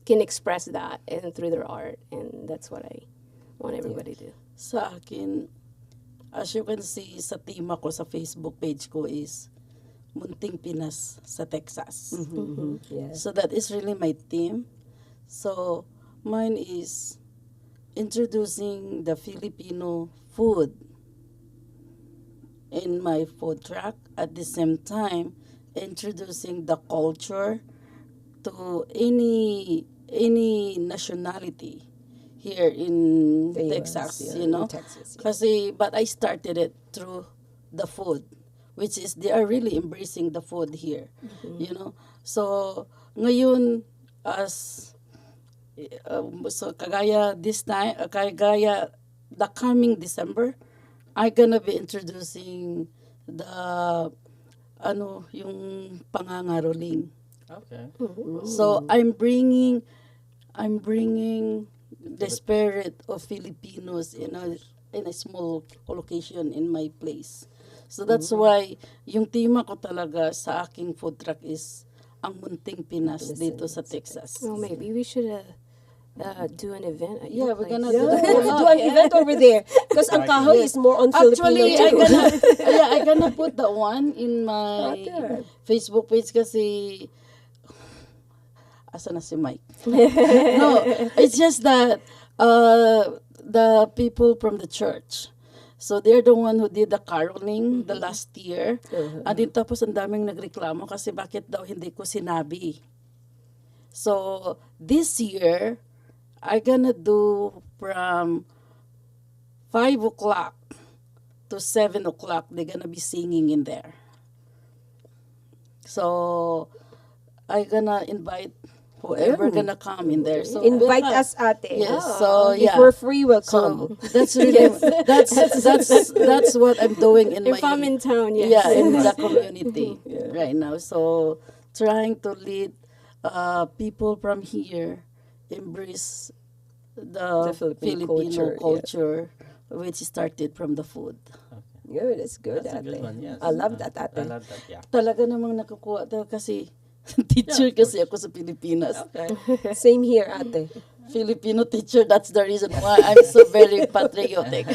S4: can express that and through their art. And that's what I want everybody to do.
S3: Sa akin, as you can see sa team ako sa Facebook page ko is Munting Pinas sa Texas.
S2: Yeah.
S3: So that is really my theme. So mine is introducing the Filipino food in my food truck, at the same time introducing the culture to any nationality here in
S2: The US,
S3: Texas,
S2: yeah, in Texas, yeah.
S3: Kasi, but I started it through the food, which is they are really embracing the food here, So ngayon, as so kagaya this time, kagaya the coming December, I gonna be introducing the yung pangangaroling.
S1: Okay.
S3: So I'm bringing the spirit of Filipinos in a small location in my place. So that's why yung tema ko talaga sa aking food truck is ang Munting Pinas dito sa Texas.
S4: Well, maybe we should do an event at
S3: Yeah,
S4: your
S3: we're
S4: place.
S3: gonna do
S2: Yeah,
S3: that.
S2: do an event over there. Because ang kahoy is more on Filipino
S3: Actually,
S2: too.
S3: I gonna put that one in my
S2: Okay.
S3: Facebook page kasi asa na si Mike? No, it's just that the people from the church. So they're the one who did the caroling the last year. And then tapos ang daming nagreklamo kasi bakit daw hindi ko sinabi. So this year, I gonna do from 5 o'clock to 7 o'clock. They're gonna be singing in there. So I gonna invite whoever gonna come in there. So
S2: Invite us, ate.
S3: Yes. So
S2: If
S3: yeah.
S2: we're free, we'll come.
S3: So that's really that's what I'm doing in
S4: If I'm in town, yes.
S3: yeah, in the community right now. So trying to lead people from here embrace the
S2: The Filipino
S3: Filipino
S2: culture,
S3: which started from the food.
S2: Good, it's good,
S1: That's a good
S2: ate.
S1: one, yes.
S2: I love that, ate.
S1: I love that, yeah.
S3: Talaga namang nakukuha kasi teacher kasi ako sa Pilipinas.
S2: Same here, ate.
S3: Filipino teacher, that's the reason why I'm so very patriotic.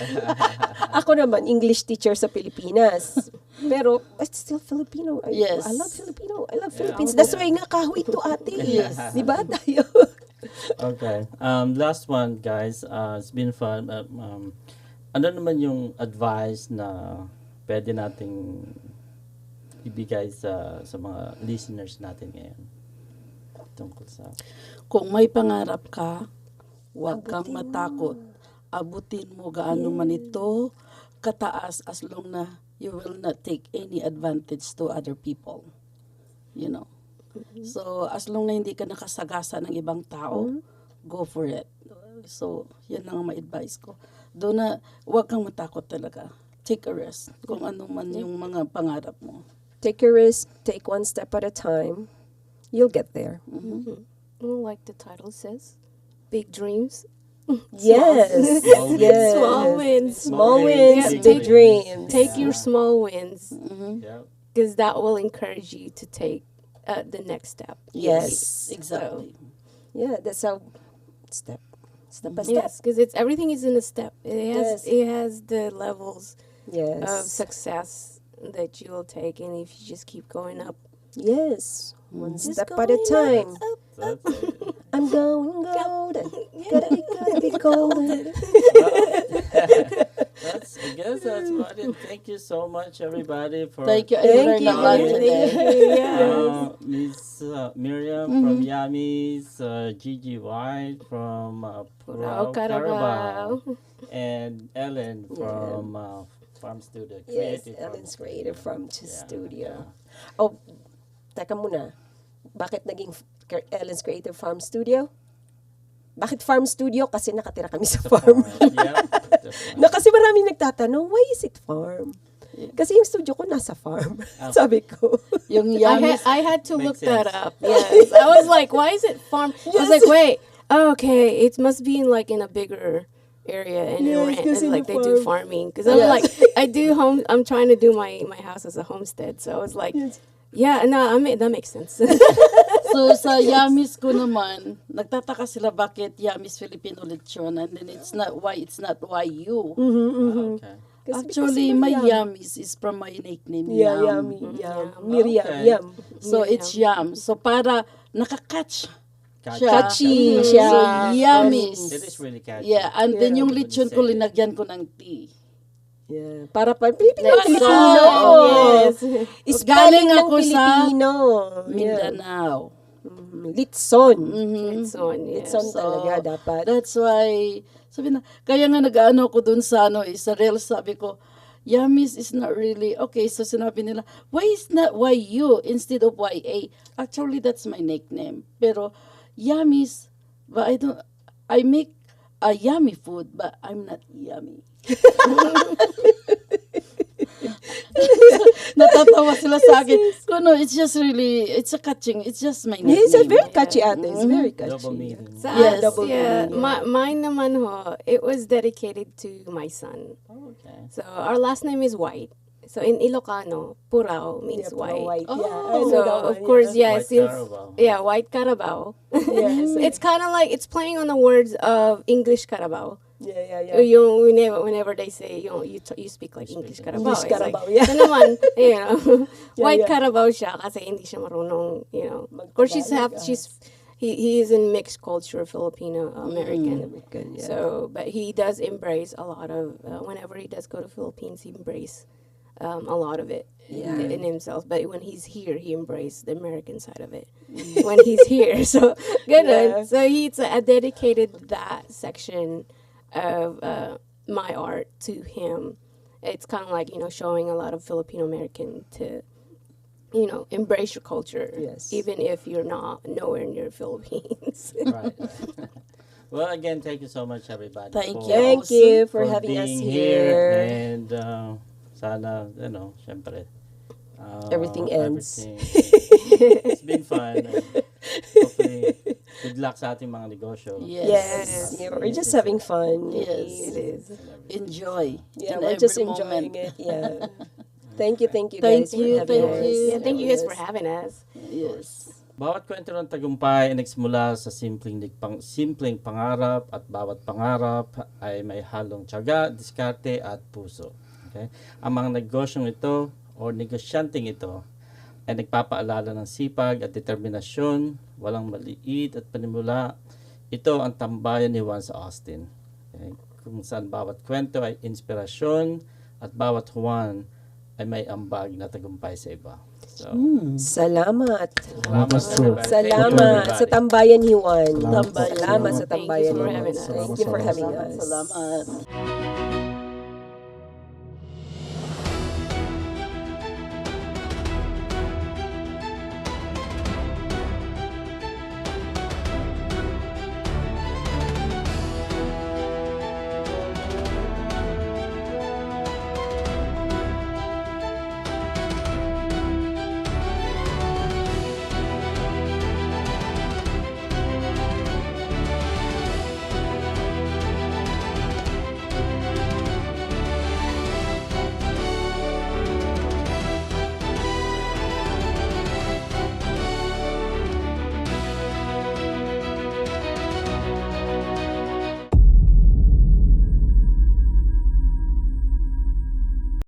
S2: Ako naman, English teacher sa Pilipinas. Pero, it's still Filipino.
S3: Yes.
S2: I love Filipino. I love Philippines. That's why nga kahoy to, ate.
S3: Yes.
S2: Di ba tayo?
S1: Okay. Last one, guys. It's been fun. Ano naman yung advice na pwede nating ibigay sa mga listeners natin ngayon tungkol sa
S3: Kung may pangarap ka, huwag kang matakot. Abutin mo gaano man ito kataas as long na you will not take any advantage to other people. So, as long na hindi ka nakasagasa ng ibang tao, go for it. So, yan ang ma-advise ko. Doon na, huwag kang matakot talaga. Take a risk kung ano man yung mga pangarap mo.
S2: Take a risk. Take one step at a time. You'll get there.
S4: Well, like the title says, big dreams,
S2: Yes.
S1: Small wins.
S2: Yes.
S4: small wins.
S2: Small wins,
S4: Yeah,
S2: big dreams.
S4: Take your small wins,
S1: yeah.
S4: because that will encourage you to take the next step.
S2: Yes.
S3: Exactly.
S2: Yeah, that's how step by step.
S4: Yes, because everything is in a step.
S2: Yes.
S4: It has the levels
S2: Yes.
S4: of success that you will take, and if you just keep going up,
S2: Yes. One
S4: just
S2: step at a
S4: going
S2: time.
S4: up,
S1: That's it.
S2: I'm going golden. Gotta be golden.
S1: I guess that's about it. Thank you so much, everybody, for
S3: Thank you. I
S2: Thank
S3: learned a lot
S2: you.
S3: today.
S1: Miss Miriam from Yami's, Gigi White from
S4: Purao
S1: Purao Carabao,
S4: Carabao.
S1: and Ellen from Farm Studio.
S2: Yes,
S1: Creative Farm
S2: Ellen's
S1: Studio.
S2: Creative from
S1: Yeah,
S2: Studio.
S1: yeah.
S2: Oh, teka muna. Bakit naging Ellen's Creative Farm Studio? Bakit Farm Studio? Kasi nakatira kami sa farm.
S1: Yeah.
S2: No, kasi maraming nagtatanong, why is it farm? Kasi yung studio ko nasa farm. Sabi ko.
S3: Yung
S4: I had to look
S1: Makes
S4: that
S1: sense.
S4: up. Yes, I was like, why is it farm? I was like, wait, okay, it must be in like in a bigger area and,
S2: Yes,
S4: and
S2: kasi
S4: like
S2: in
S4: they
S2: the
S4: do
S2: farm.
S4: farming because I'm like I do home. I'm trying to do my house as a homestead, so I was like, yeah, no, that makes sense.
S3: So sa Yamis ko naman, nagtataka sila bakit Yamis Filipino Lechon and then it's not YU.
S1: Okay.
S3: Actually, my Yamis is from my nickname,
S2: Yeah,
S3: Yam.
S2: yummy, yum. Miriam,
S1: Okay.
S2: yum.
S3: So it's Yam. So para nakakatch siya.
S2: Catchy siya.
S3: So Yamis.
S1: It is really catchy.
S3: Yeah, and then
S2: Yeah.
S3: yung lechon ko, linagyan ko ng tea.
S2: Yeah. Para pa, Pilipino.
S3: Like
S2: Filipino.
S4: yes.
S2: Spelling ng
S3: ako sa
S2: Pilipino. Yeah.
S3: Mindanao.
S2: Litson.
S4: It's on. Yeah.
S2: Litson talaga dapat.
S3: That's why, sabi na, kaya nga nag-ano ko dun sa sa Reels, sabi ko, Yamis is not really, okay, so sinabi nila, why is not YU instead of YA? Actually, that's my nickname. Pero, Yamis, but I make a yummy food, but I'm not yummy. Natatawa sila sa akin. No, it's just really, it's just my nickname.
S2: It's a very catchy ate. It's very catchy.
S1: Double meaning.
S4: So,
S3: Yes.
S4: yeah. Mine naman ho, it was dedicated to my son.
S1: Okay.
S4: So our last name is White. So in Ilocano, Purao means
S2: Yeah,
S4: white.
S2: white.
S3: Oh.
S2: Yeah, I know
S4: So
S2: that
S4: of
S2: one,
S4: course, yeah,
S1: White
S4: since
S1: Carabao.
S4: yeah, White Carabao.
S2: Yeah,
S4: It's kind of like it's playing on the words of English Carabao.
S2: yeah.
S4: Yung whenever they say you speak like English Carabao.
S2: English
S4: it's
S2: Carabao,
S4: like,
S2: yeah.
S4: so naman, you know, White
S2: yeah.
S4: Carabao siya kasi hindi siya marunong, you know. Of course he is in mixed culture, Filipino American.
S2: American, yeah.
S4: So, but he does embrace a lot of whenever he does go to Philippines, he embrace a lot of it in himself. But when he's here, he embraced the American side of it. When he's here, so good.
S2: Yeah.
S4: So he's dedicated that section of my art to him. It's kind of like showing a lot of Filipino American to embrace your culture,
S2: Yes.
S4: even if you're not nowhere near Philippines.
S1: Right. Well, again, thank you so much, everybody.
S3: Thank
S1: for-
S3: you.
S2: Thank
S3: also
S2: you for having us
S1: being
S2: here.
S1: And sana, syempre.
S2: Everything ends.
S1: It's been fun. And hopefully, good luck sa ating mga negosyo.
S2: Yes. Yeah, we're just having fun.
S3: Yes.
S4: It is.
S3: Enjoy.
S2: Yeah,
S3: in
S2: we're
S3: every
S2: just enjoying
S3: moment.
S2: it. Yeah. Thank you
S3: Thank
S2: guys for
S3: you,
S2: having
S3: thank
S2: us.
S3: you.
S4: Yeah, thank you guys for having us.
S3: Yes.
S1: Bawat kwento ng tagumpay ay nagsimula sa simpleng pangarap at bawat pangarap ay may halong tiyaga, diskarte at puso. Okay? Ang mga negosyong ito o negosyanteng ito ay nagpapaalala ng sipag at determinasyon, walang maliit at panimula. Ito ang tambayan ni Juan sa Austin. Okay? Kung saan bawat kwento ay inspirasyon at bawat Juan ay may ambag na tagumpay sa iba. So,
S2: Salamat.
S1: salamat everybody. Thank you,
S2: Salamat
S1: everybody.
S2: sa tambayan ni Juan.
S3: Tambayan.
S2: Salamat sa
S4: Thank you
S2: tambayan
S4: for
S2: ni Juan.
S4: having us.
S2: Thank you for having us.
S3: Salamat.